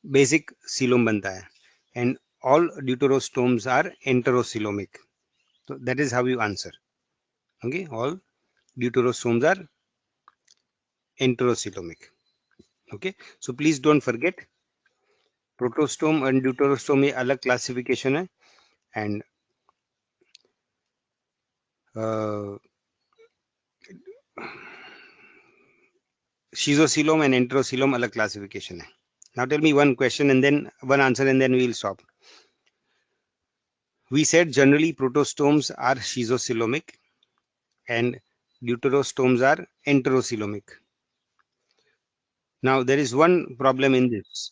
basic coelom बनता है, and all deuterostomes are enterocoelomic. So that is how you answer. Okay, all deuterostomes are enterocoelomic. Okay, so please don't forget protostome and deuterostome में अलग classification है, and शिजोसीलोम and enterocoelom अलग classification है. Now tell me one question and then one answer and then we will stop. We said generally protostomes are schizocoelomic and deuterostomes are enterocoelomic. Now there is one problem in this.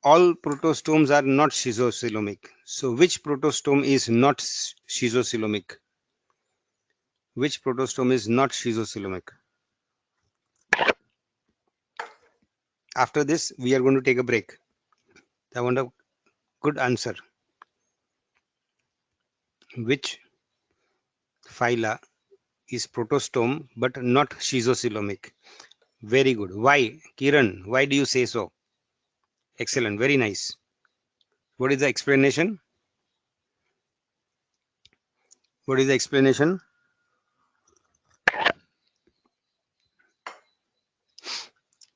All protostomes are not schizocoelomic. So which protostome is not schizocoelomic? Which protostome is not schizocoelomic? After this, we are going to take a break. I want to Good answer. Which phyla is protostome but not schizocoelomic? Very good. Why, Kiran? Why do you say so? Excellent. Very nice. What is the explanation? What is the explanation?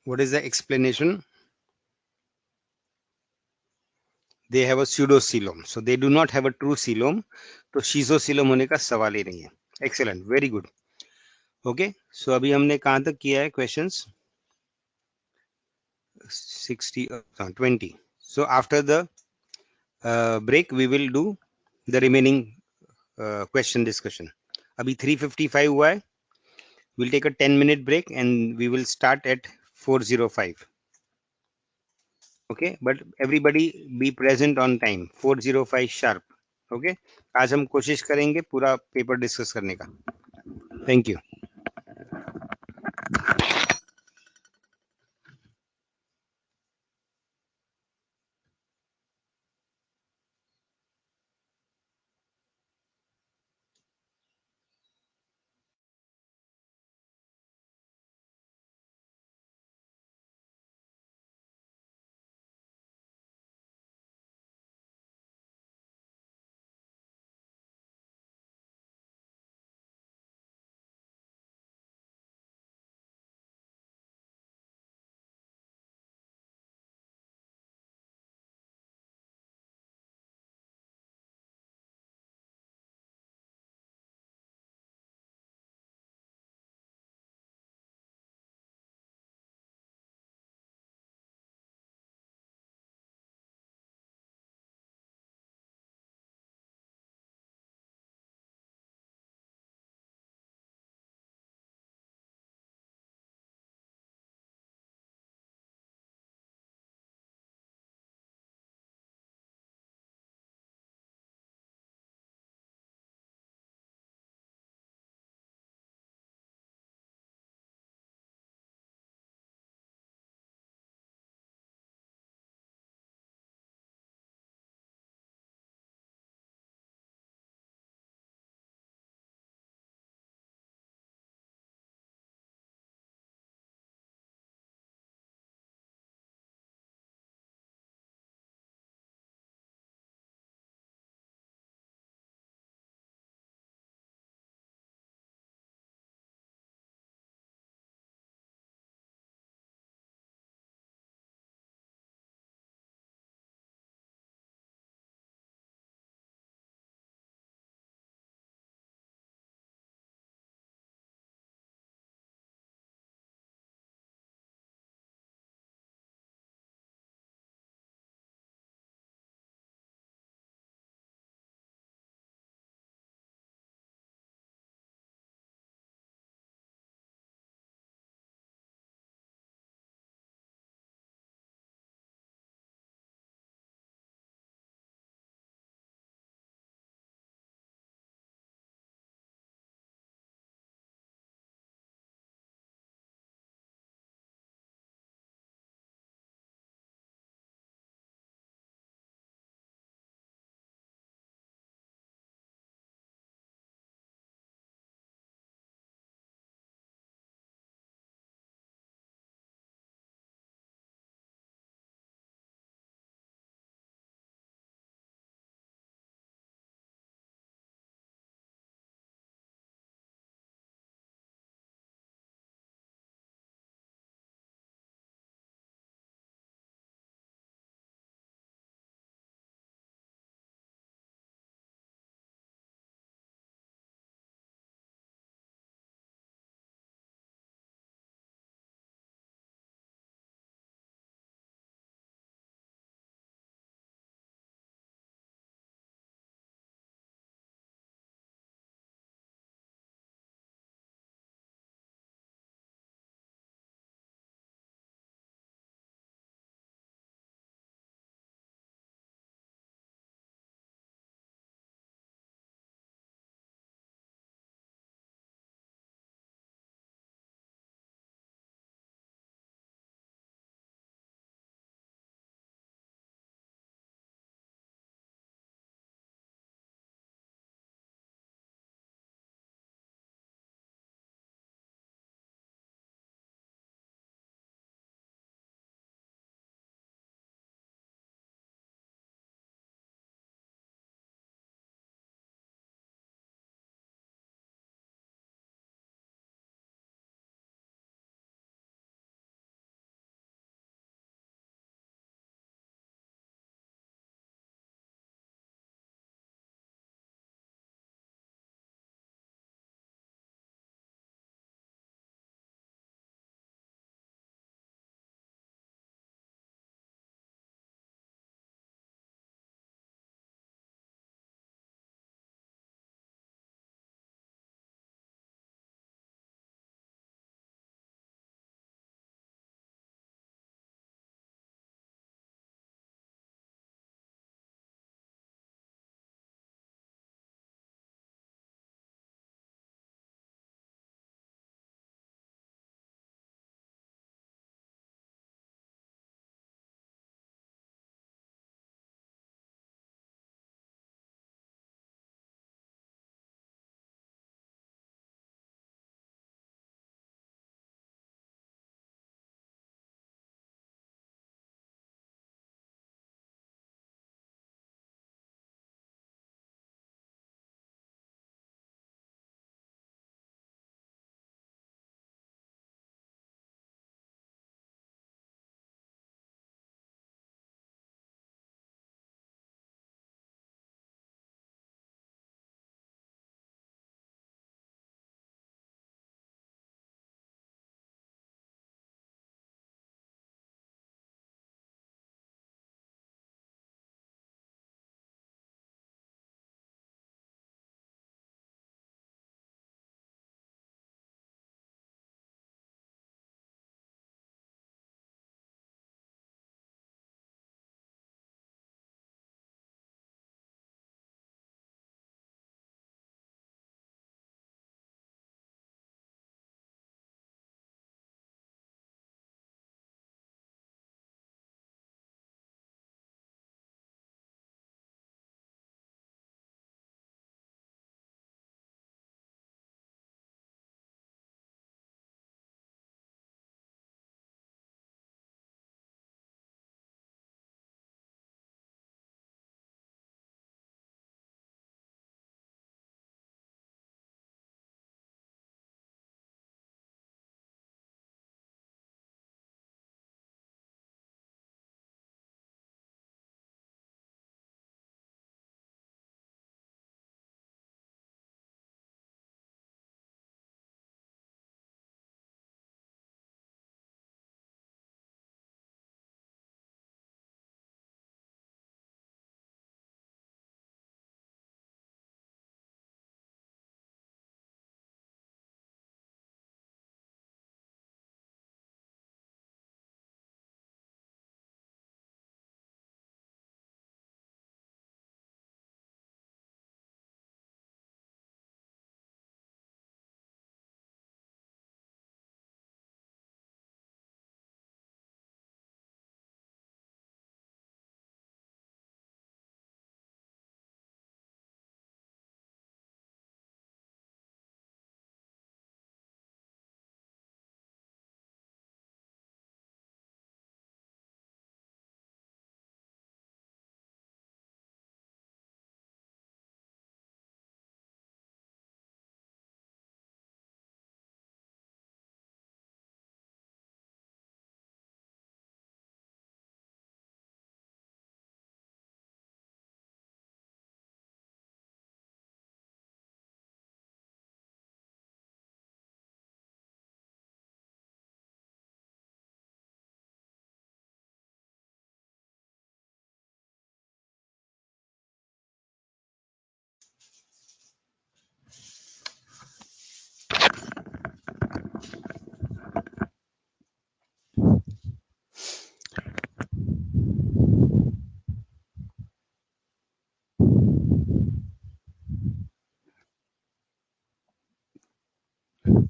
What is the explanation? They have a pseudocoelom, so they do not have a true coelom. तो शिजोसीलम होने का सवाल ही नहीं है. Excellent. Very good. Okay. So अभी हमने कहाँ तक किया है questions? 60, 20. So after the break, we will do the remaining question discussion. अभी 3:55 हुआ है. We'll take a 10-minute break and we will start at 4:05. Okay, but everybody be present on time. 4:05 sharp. Okay. आज हम कोशिश करेंगे पूरा paper discuss करने का. Thank you.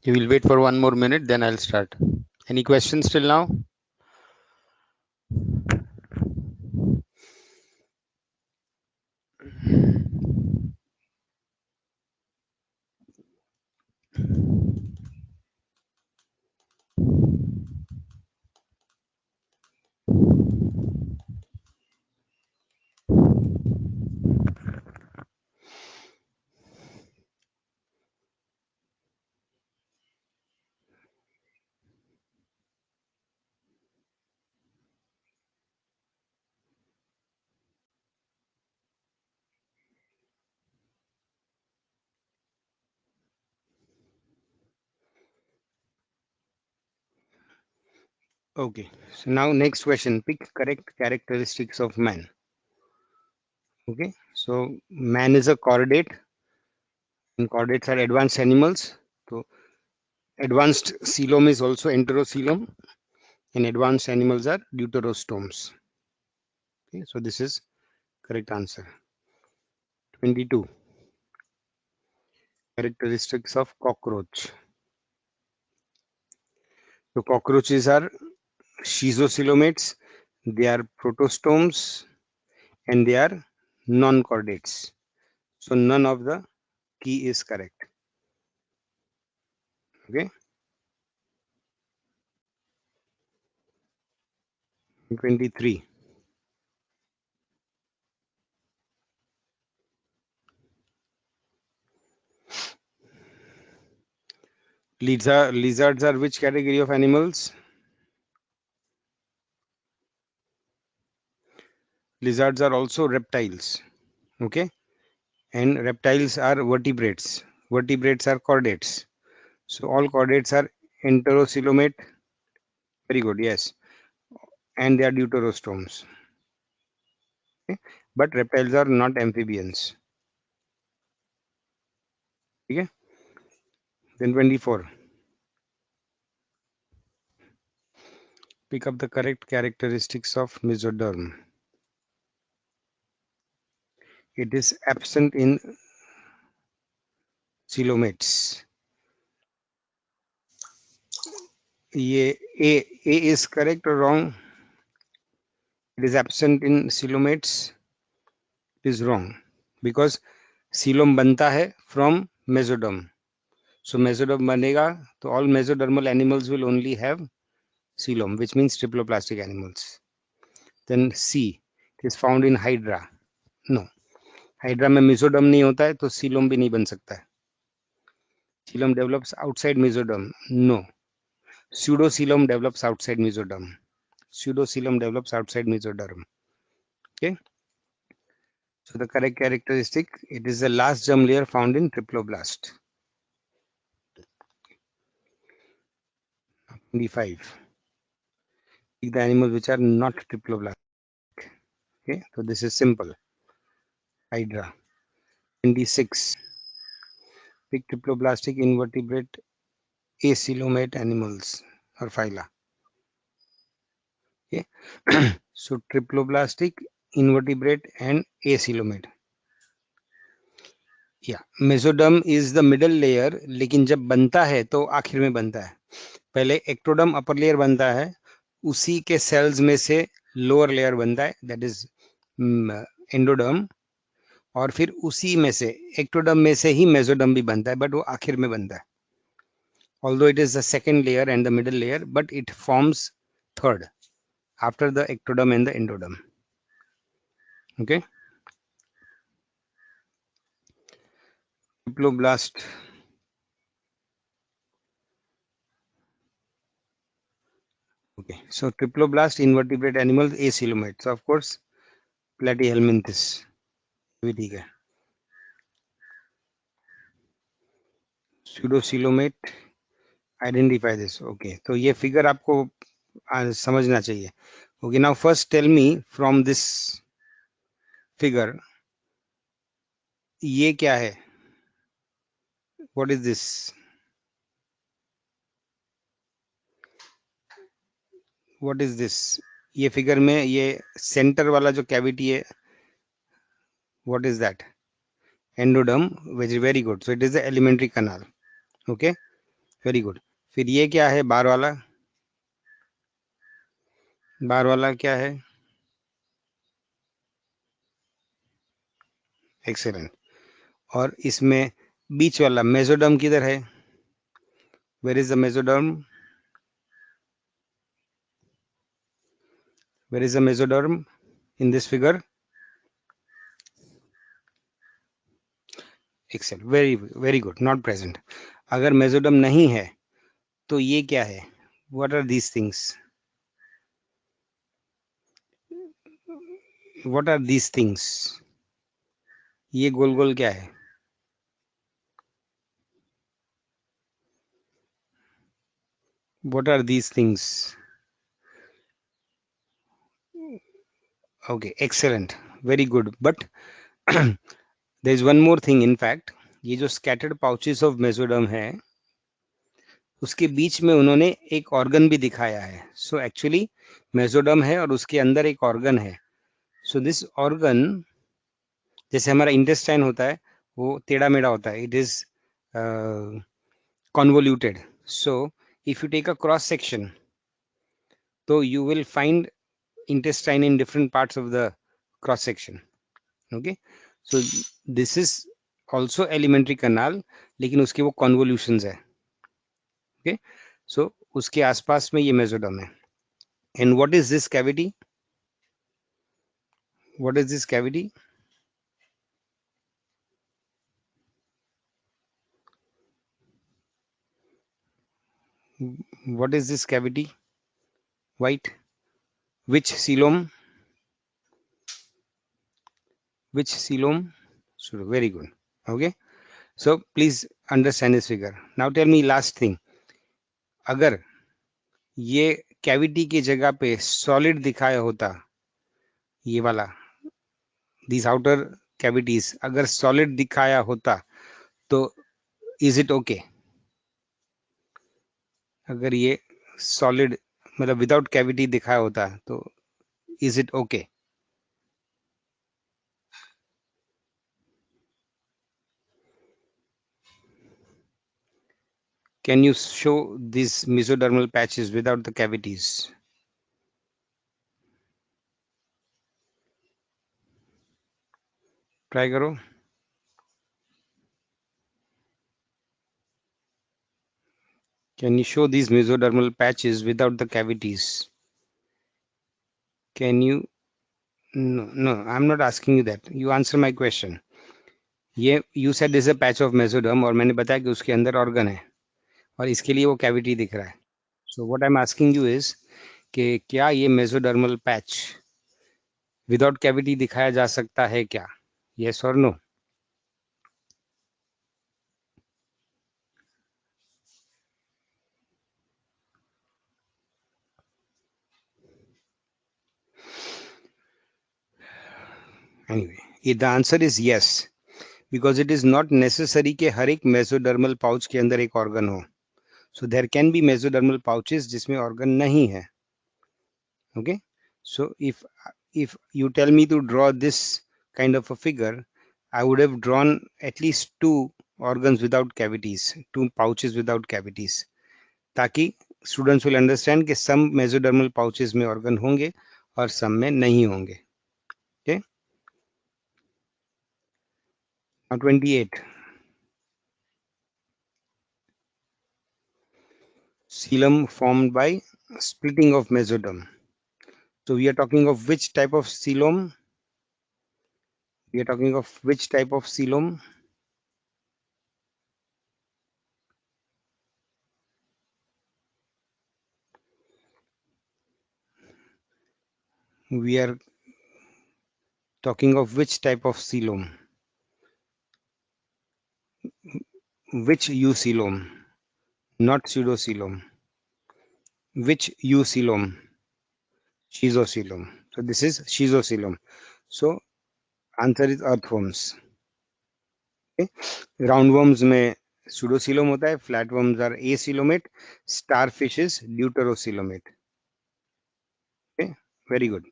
You will wait for 1 more minute, then I'll start. Any questions till now? Okay, so now next question, pick correct characteristics of man. Okay, so man is a chordate, and chordates are advanced animals. So advanced coelom is also enterocoelom, and advanced animals are deuterostomes. Okay, so this is correct answer. 22. Characteristics of cockroach. So cockroaches are schizocoelomates, they are protostomes, and they are non-chordates. So none of the key is correct. Okay. 23. Lizards are which category of animals? Lizards are also reptiles. Okay. And reptiles are vertebrates. Vertebrates are chordates. So all chordates are enterocoelomate. Very good. Yes. And they are deuterostomes. Okay. But reptiles are not amphibians. Okay. Then 24. Pick up the correct characteristics of mesoderm. It is absent in coelomates. A is correct or wrong? It is absent in coelomates. It is wrong because coelom बनता है from mesoderm. So mesoderm बनेगा तो all mesodermal animals will only have coelom, which means triploplastic animals. Then C, it is found in hydra. No, hydra में mesoderm नहीं होता है तो coelom भी नहीं बन सकता है. Coelom develops outside mesoderm. No, pseudocoelom develops outside mesoderm. Pseudocoelom develops outside mesoderm. Okay. So the correct characteristic, it is the last germ layer found in triploblast. 25. Pick the animals which are not triploblastic. Okay, so this is simple. Hydra. 26. Pick triploblastic invertebrate acoelomate animals or phyla. Okay. So triploblastic invertebrate and acoelomate. या mesoderm is the middle layer, लेकिन जब बनता है तो आखिर में बनता है. पहले एक्टोडर्म अपर लेयर बनता है, उसी के सेल्स में से लोअर लेयर बनता है, दैट इज एंडोडर्म, और फिर उसी में से एक्टोडर्म में से ही मेसोडर्म भी बनता है, बट वो आखिर में बनता है. Although it is the second layer and the middle layer, but it forms third after the ectoderm and the endoderm. Okay. Triploblast. Okay, so triploblast invertebrate animals acoelomate. So of course platyhelminthes भी ठीक है. Pseudocoelomate, identify this. Okay, तो ये figure आपको समझना चाहिए. Okay, now first tell me from this figure, ये क्या है? What is this? What is this? ये फिगर में ये सेंटर वाला जो कैविटी है, what is that? Endoderm, which is very good. So it is the alimentary canal. Okay, very good. फिर ये क्या है, बार वाला? बार वाला क्या है? एक्सेलेंट। और इसमें बीच वाला मेसोडर्म किधर है? Where is the mesoderm? Where is the mesoderm in this figure? Excel, very very good, not present. अगर मेसोडर्म नहीं है तो ये क्या है? What are these things? What are these things? ये गोल गोल क्या है? What are these things? Okay, excellent, very good. But there is one more thing in fact. ये जो स्कैटर्ड पाउचेस ऑफ मेसोडर्म है, उसके बीच में उन्होंने एक ऑर्गन भी दिखाया है। सो एक्चुअली मेसोडर्म है और उसके अंदर एक ऑर्गन है। सो दिस ऑर्गन, जैसे हमारा इंटेस्टाइन होता है, वो टेढ़ा मेढ़ा होता है, it is convoluted. So if you take a cross section, so you will find intestine in different parts of the cross section. Okay, so this is also alimentary canal, लेकिन उसके वो convolutions है. Okay, so उसके आसपास में ये mesoderm है. And what is this cavity? What is this cavity? What is this cavity? White. Which coelom? Which coelom? So very good. Okay, so please understand this figure. Now tell me last thing. अगर ये cavity की जगह पे solid दिखाया होता, ये वाला, this outer cavities अगर सॉलिड दिखाया होता तो इज इट ओके? अगर ये सॉलिड मतलब विदाउट कैविटी दिखाया होता तो is it okay? Can you show this mesodermal patches without the cavities? Try करो. Can you show these mesodermal patches without the cavities? Can you? No, no, I'm not asking you that. You answer my question. ये you said is a patch of mesoderm और मैंने बताया कि उसके अंदर organ है और इसके लिए वो कैविटी दिख रहा है. So what I'm asking you is कि क्या ये मेसोडर्मल पैच विदाउट कैविटी दिखाया जा सकता है क्या? Yes or no? Anyway, the answer is yes, because it is not necessary कि हर एक मेसोडर्मल पाउच के अंदर एक ऑर्गन हो. So there can be mesodermal pouches जिसमें ऑर्गन नहीं है. Okay, so if you tell me to draw this kind of a figure, I would have drawn at least two organs without cavities, two pouches without cavities, ताकि students will understand कि some mesodermal pouches में organ होंगे और some में नहीं होंगे. Okay, now 28. Coelom formed by splitting of mesoderm. So we are talking of which type of coelom? We are talking of which type of coelom? We are talking of which type of coelom? Which eucoelom? Not pseudocoelom. Which eucoelom? Schizocoelom. So this is schizocoelom. So answer is earthworms. Okay? Roundworms में pseudocoelom होता है. Flatworms are acoelomate. Starfish is deuterocoelomate. Okay, very good.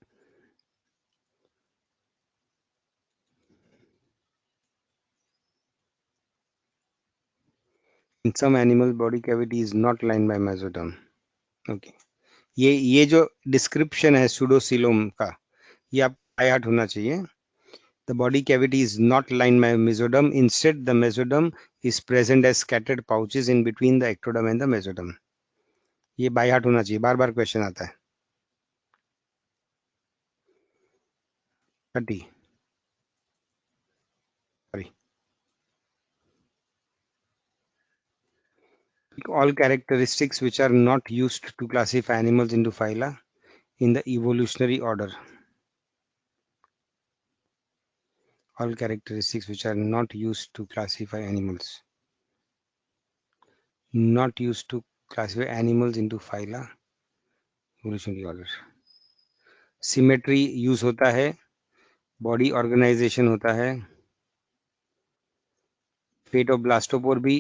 In some animal body cavity is not lined by mesoderm. Okay. ये जो description है pseudocoelom का, ये आप by heart होना चाहिए. The body cavity is not lined by mesoderm. Instead, the mesoderm is present as scattered pouches in between the ectoderm and the mesoderm. ये by heart होना चाहिए, बार बार क्वेश्चन आता है. 30. Sorry. All characteristics which are not used to classify animals into phyla in the evolutionary order. All characteristics which are not used to classify animals. Not used to classify animals into phyla evolutionary order. Symmetry use होता है, body organization होता है, fate of blastopore भी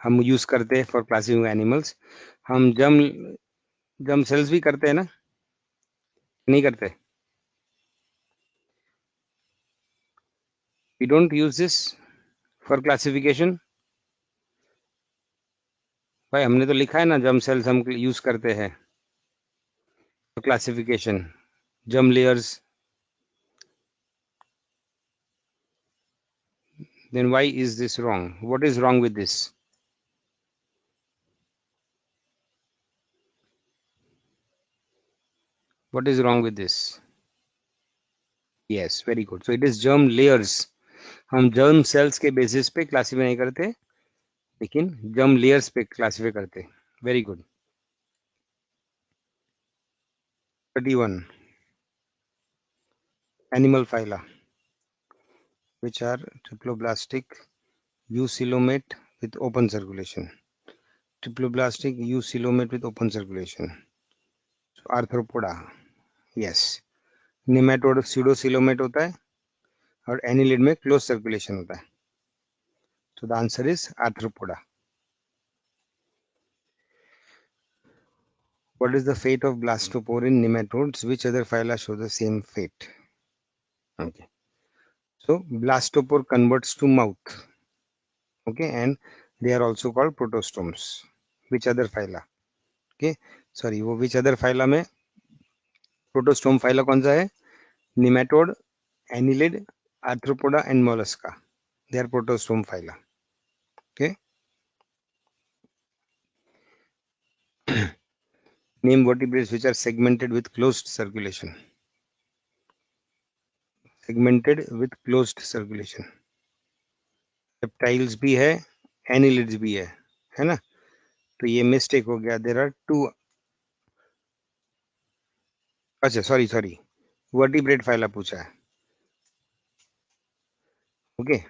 हम use करते हैं for classifying animals. हम जम सेल्स भी करते हैं ना, नहीं करते? We don't use this for classification. भाई हमने तो लिखा है ना, जम सेल्स हम यूज करते हैं for classification. Germ layers. Then why is this wrong? What is wrong with this? What is wrong with this? Yes, very good. So it is germ layers. हम जर्म सेल्स के basis पे classify नहीं करते, लेकिन germ layers पे classify करते. Very good. 31. Animal phyla, which are triploblastic eucoelomate with open circulation. Triploblastic eucoelomate with open circulation. So, arthropoda, yes. Nematode pseudocoelomate होता है और annelid में closed circulation होता है. So the answer is arthropoda. What is the fate of blastoporine nematodes? Which other phyla show the same fate? Okay. So blastopore converts to mouth. Okay, and they are also called protostomes. Which other phyla? Okay, sorry, वो which other phyla में protostome phyla कौन सा है? Nematode, annelid, arthropoda and Mollusca. They are protostome phyla. Okay. Name vertebrates which are segmented with closed circulation. Segmented with closed circulation. Reptiles भी है, annelids भी है ना? तो ये मिस्टेक हो गया. There are two. अच्छा, सॉरी, वर्टिब्रेट फाइला पूछा है. Okay.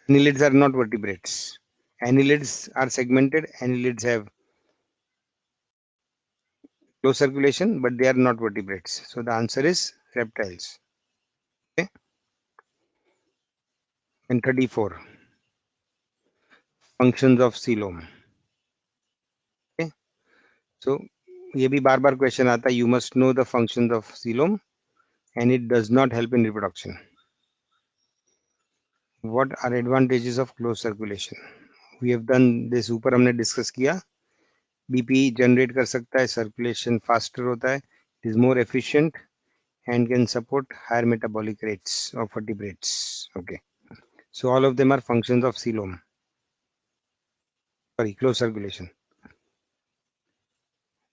Annelids are not vertebrates. Annelids are segmented. Annelids have closed circulation, but they are not vertebrates. So the answer is reptiles. Okay. And 34. Functions of coelom. Okay. So ये भी बार बार question आता है. You must know the functions of coelom, and it does not help in reproduction. What are advantages of closed circulation? We have done this. ऊपर हमने discuss किया. BP generate कर सकता है, सर्कुलेशन फास्टर होता है, it is more efficient and can support higher metabolic rates of vertebrates. Okay, so all of them are functions of coelom. Sorry, closed circulation.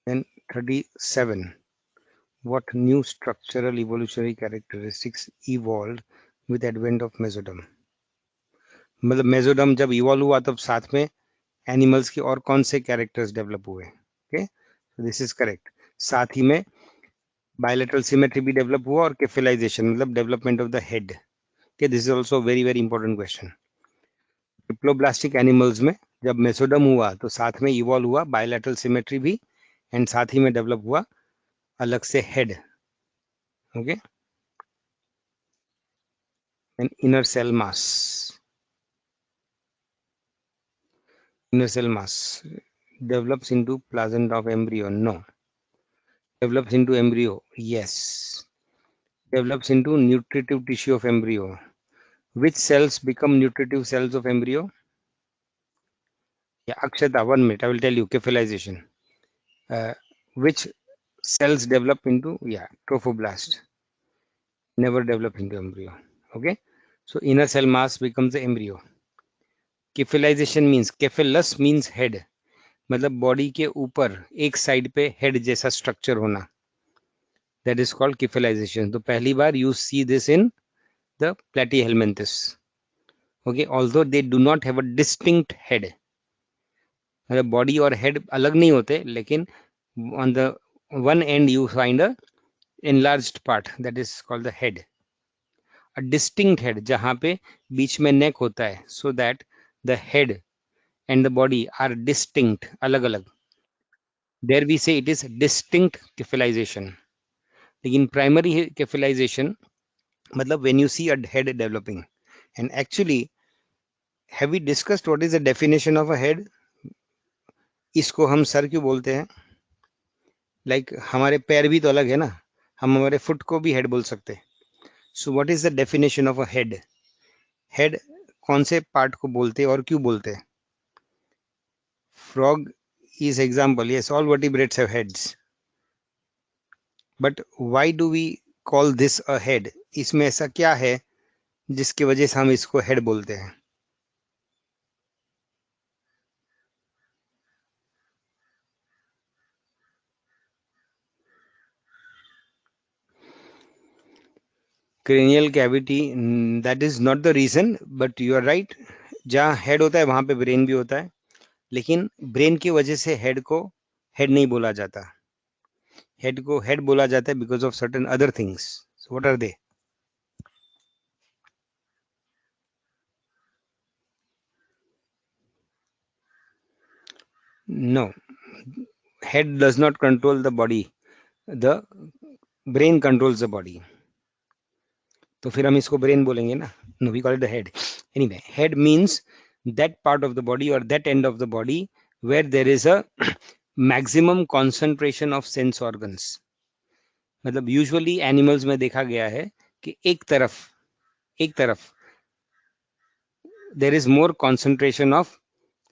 Then 37. What new structural evolutionary characteristics evolved with advent of mesoderm? मतलब mesoderm जब evolve हुआ तब साथ में animals के और कौन से कैरेक्टर्स डेवलप हुए? Okay, so this is correct. साथ ही में बायलैटरल सिमेट्री भी डेवलप हुआ और केफिलाइजेशन मतलब development of the head. Okay, this is also very very important question. Triploblastic animals में जब मेसोडर्म हुआ तो साथ में इवॉल्व हुआ बायलैटरल सिमेट्री भी, एंड साथ ही में डेवलप हुआ अलग से head. Okay, and inner cell mass. Inner cell mass develops into placenta of embryo. No. Develops into embryo. Yes. Develops into nutritive tissue of embryo. Which cells become nutritive cells of embryo? Yeah, Akshata, 1 minute. I will tell you cephalization. Which cells develop into, yeah, trophoblast. Never develop into embryo. Okay. So inner cell mass becomes the embryo. Cephalization means, cephalus means head. मतलब body के ऊपर एक side पे head जैसा structure होना, that is called cephalization. तो पहली बार you see this in the platyhelminthes. Okay, although they do not have a distinct head. मतलब बॉडी और हेड अलग नहीं होते, लेकिन on the one end you find a enlarged part that is called the head. A distinct head जहां पे बीच में नेक होता है, so that the head and the body are distinct, अलग अलग. There we say it is distinct cephalization. लेकिन primary cephalization मतलब when you see a head developing. And actually, have we discussed what is the definition of a head? इसको हम sir क्यों बोलते हैं? Like हमारे पैर भी तो अलग है ना, हम हमारे फुट को भी हेड बोल सकते हैं. So what is the definition of a head? Head कौन से पार्ट को बोलते हैं और क्यों बोलते हैं? Frog is example. Yes, all vertebrates have heads, but why do we call this a head? इसमें ऐसा क्या है जिसकी वजह से हम इसको हेड बोलते हैं? Cranial cavity, that is not the reason, but you are right. जहाँ हेड होता है वहां पे ब्रेन भी होता है, लेकिन ब्रेन की वजह से हेड को हेड नहीं बोला जाता. हेड को हेड बोला जाता है because of certain other things. So what are they? No, head does not control the body, the brain controls the body. तो फिर हम इसको ब्रेन बोलेंगे ना? No, we call it the head. Anyway, head means that part of the body or that end of the body where there is a maximum concentration of sense organs. मतलब usually animals में देखा गया है कि एक तरफ there is more concentration of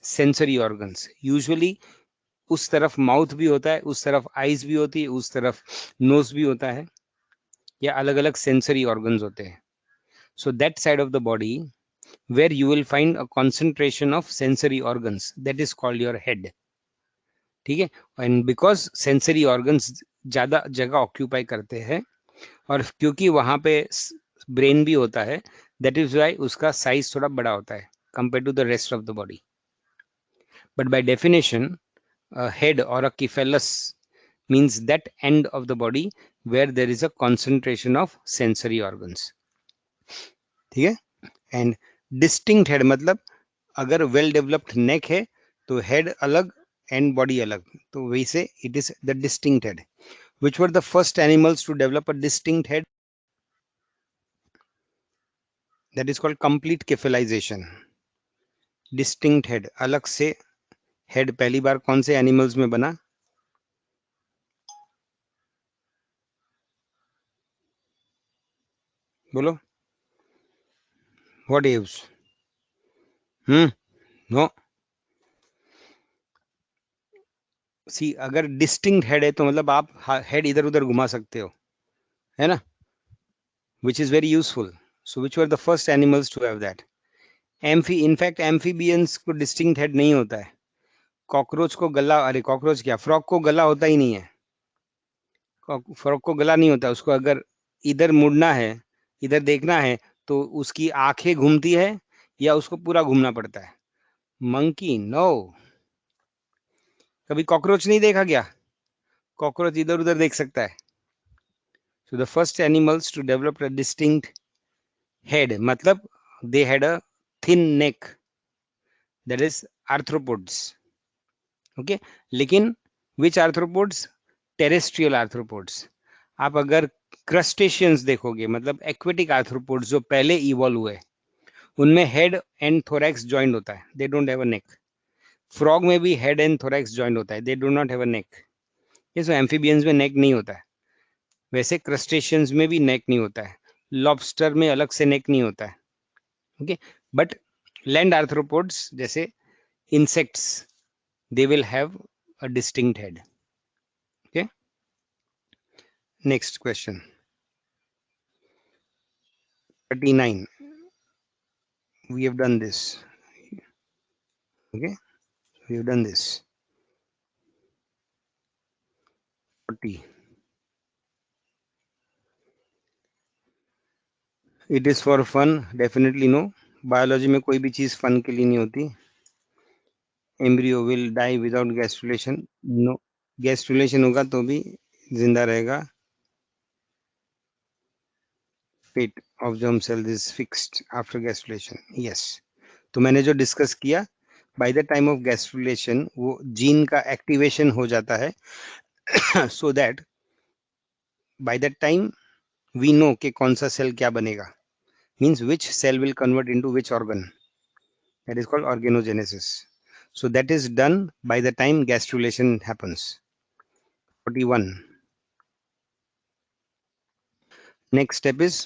sensory organs. Usually उस तरफ माउथ भी होता है, उस तरफ आईज भी होती है, उस तरफ नोज भी होता है, या अलग अलग सेंसरी ऑर्गन्स होते हैं. So that side of the body where you will find a concentration of sensory organs, that is called your head. ठीक है. एंड बिकॉज सेंसरी ऑर्गन्स ज्यादा जगह ऑक्यूपाई करते हैं, और क्योंकि वहां पे ब्रेन भी होता है, दैट इज वाई उसका साइज थोड़ा बड़ा होता है compare to the rest of the body. But by definition, a head or a cephalus means that end of the body where there is a concentration of sensory organs. ठीक है. And distinct head मतलब अगर well developed नेक है तो head अलग and body अलग, तो वैसे it is the distinct head. Which were the first animals to develop a distinct head? That is called complete cephalization. Distinct head, अलग से हेड पहली बार कौन से एनिमल्स में बना? बोलो. What Aves? नो. सी, अगर डिस्टिंक्ट हेड है तो मतलब आप हेड इधर उधर घुमा सकते हो, है ना? Which is very useful. So which were the first animals to have that? In fact amphibians को डिस्टिंक्ट हेड नहीं होता है. कॉकरोच को गला, अरे कॉकरोच क्या, फ्रॉग को गला होता ही नहीं है. फ्रॉग को गला नहीं होता. उसको अगर इधर मुड़ना है, इधर देखना है, तो उसकी आंखें घूमती है या उसको पूरा घूमना पड़ता है? Monkey, no. कभी कॉकरोच नहीं देखा क्या? कॉकरोच इधर उधर देख सकता है. So the first animals to develop a distinct head मतलब they had a thin neck, that is arthropods. Okay. लेकिन विच आर्थ्रोपोड्स? Terrestrial arthropods. आप अगर क्रस्टेशियंस देखोगे, मतलब एक्वेटिक आर्थ्रोपोड्स जो पहले इवॉल्व हुए, उनमें हेड एंड थोरैक्स जॉइंट होता है, they don't have a neck. Frog में भी हेड एंड थोरैक्स जॉइंट होता है, they do not have a neck. ये सो एम्फीबियंस में नेक नहीं होता है. वैसे क्रस्टेशियंस में भी नेक नहीं होता है. लॉबस्टर में अलग से नेक नहीं होता है. ओके. बट लैंड आर्थ्रोपोड्स जैसे insects, they will have a distinct head. Okay, next question. 39, we have done this. Okay, we have done this. 40, it is for fun, definitely no. Biology में कोई भी चीज फन के लिए नहीं होती. Embryo will die without gastrulation, no. Gastrulation होगा तो भी जिंदा रहेगा. fate of germ cells is fixed after gastrulation. Yes. तो मैंने जो डिस्कस किया, by the time of gastrulation वो जीन का एक्टिवेशन हो जाता है, so that by that time we know कि कौन सा सेल क्या बनेगा, means which cell will convert into which organ. That is called organogenesis. So that is done by the time gastrulation happens. 41. Next step is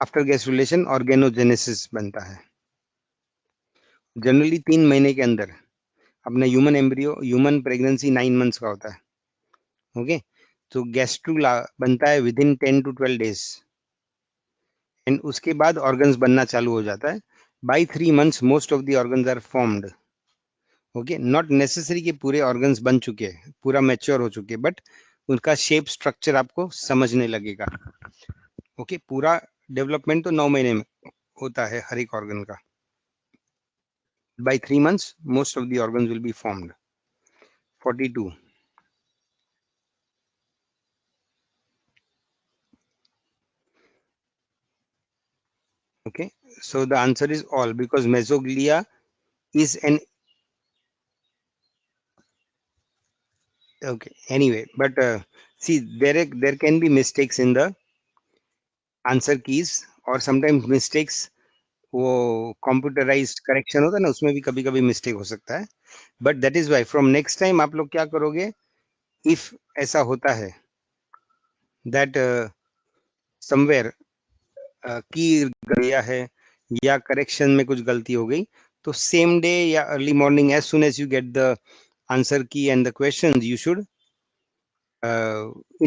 after gastrulation organogenesis बनता है. Generally 3 महीने के अंदर अपना human embryo, human pregnancy 9 months का होता है. Okay, तो गैस्ट्रुला बनता है within 10 to 12 days and उसके बाद ऑर्गन्स बनना चालू हो जाता है. By 3 months most of the organs are formed. Okay, not necessary कि पूरे ऑर्गन्स बन चुके हैं, पूरा मैच्योर हो चुके, बट उनका शेप स्ट्रक्चर आपको समझने लगेगा. ओके, पूरा डेवलपमेंट तो 9 महीने में होता है हर एक ऑर्गन का. By 3 months most of the organs will be formed. 42. Okay, so the answer is all, because mesoglea is an, okay, anyway, but see, there can be mistakes in the answer keys, or sometimes mistakes, वो computerized correction होता है ना, उसमें भी कभी कभी mistake हो सकता है. But that is why from next time आप लोग क्या करोगे, इफ ऐसा होता है दैट समवेयर की गया है या करेक्शन में कुछ गलती हो गई, तो सेम डे या early morning as soon as you get the answer key and the question, you should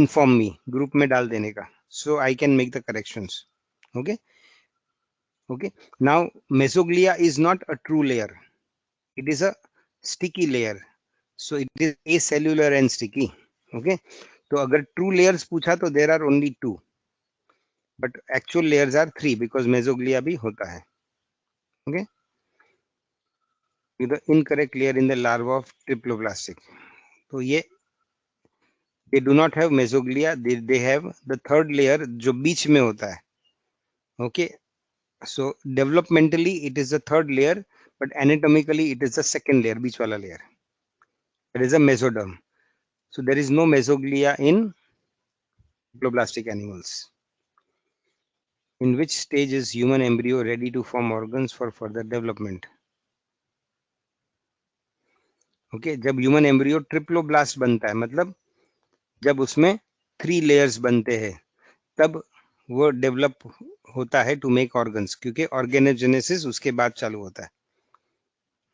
inform me, group में डाल देने का, so I can make the corrections. Okay. Okay, now mesoglea is not a true layer, it is a sticky layer, so it is acellular and sticky. Okay, तो अगर true layers पूछा तो there are only 2, but actual layers are 3 because mesoglea भी होता है. Okay, the incorrect layer in the larva of triploblastic, तो ये they do not have mesoglea, they have the third layer जो बीच में होता है. Okay, so developmentally it is the third layer, but anatomically it is the second layer, बीच वाला layer. There is a mesoderm. So there is no mesoglea in triploblastic animals. In which stage is human embryo ready to form organs for further development? Okay, जब human embryo ट्रिप्लोब्लास्ट बनता है, मतलब जब उसमें 3 layers बनते हैं, तब वो डेवलप होता है टू मेक ऑर्गन्स, क्योंकि ऑर्गेनोजेनेसिस उसके बाद चालू होता है.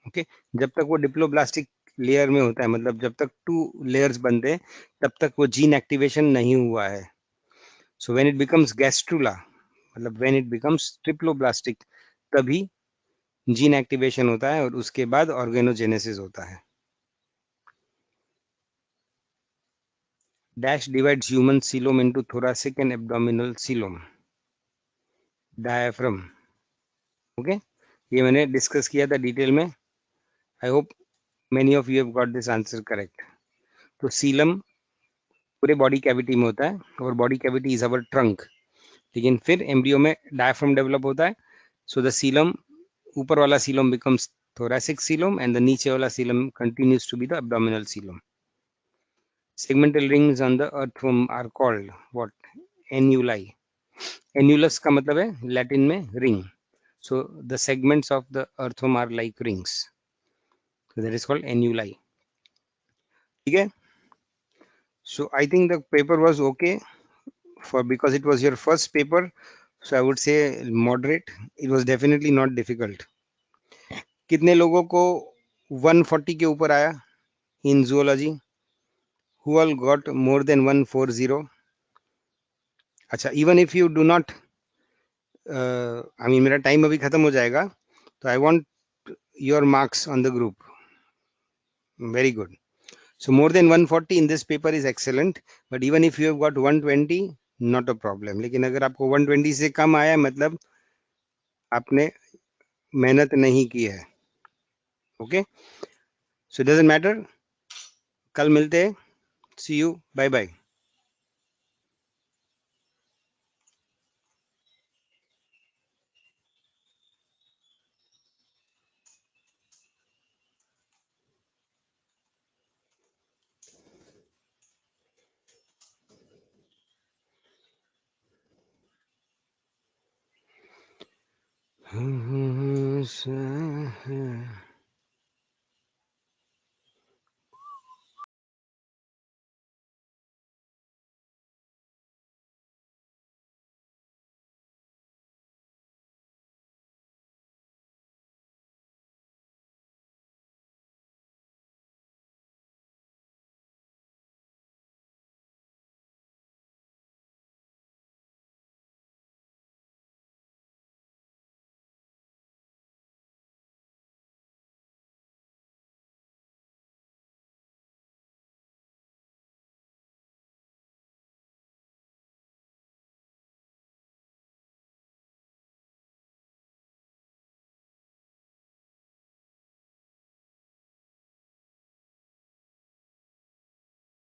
ओके, जब तक वो डिप्लोब्लास्टिक लेयर में होता है, मतलब जब तक 2 layers बनते हैं, तब तक वो जीन एक्टिवेशन नहीं हुआ है. So when it becomes gastrula, मतलब व्हेन इट बिकम्स ट्रिप्लोब्लास्टिक, तभी जीन एक्टिवेशन होता है और उसके बाद ऑर्गेनोजेनेसिस होता है. Dash divides human coelom into thoracic and abdominal coelom. Diaphragm. Okay, ये मैंने डिस्कस किया था डिटेल में. I hope many of you have got this answer correct. तो सीलम पूरे बॉडी कैविटी में होता है, और body cavity is our trunk, लेकिन फिर एम्ब्रियो में डायफ्राम डेवलप होता है. सो द सीलम, ऊपर वाला Seelam becomes thoracic coelom and the नीचे वाला coelom continues to be the abdominal coelom. Segmental rings on the earthworm are called what? Annuli. Annulus का मतलब है Latin में ring. So the segments of the earthworm are like rings. So that is called annuli. ठीक है? So I think the paper was okay for, because it was your first paper. So I would say moderate. It was definitely not difficult. कितने लोगों को 140 के ऊपर आया इन zoology, who all got more than 140? अच्छा, even if you do not, I mean मेरा time अभी खत्म हो जाएगा, तो I want your marks on the group. Very good. So more than 140 in this paper is excellent, but even if you have got 120, not a problem. लेकिन अगर आपको 120 से कम आया मतलब आपने मेहनत नहीं की है. Okay, so it doesn't matter. कल मिलते हैं. See you. Bye bye.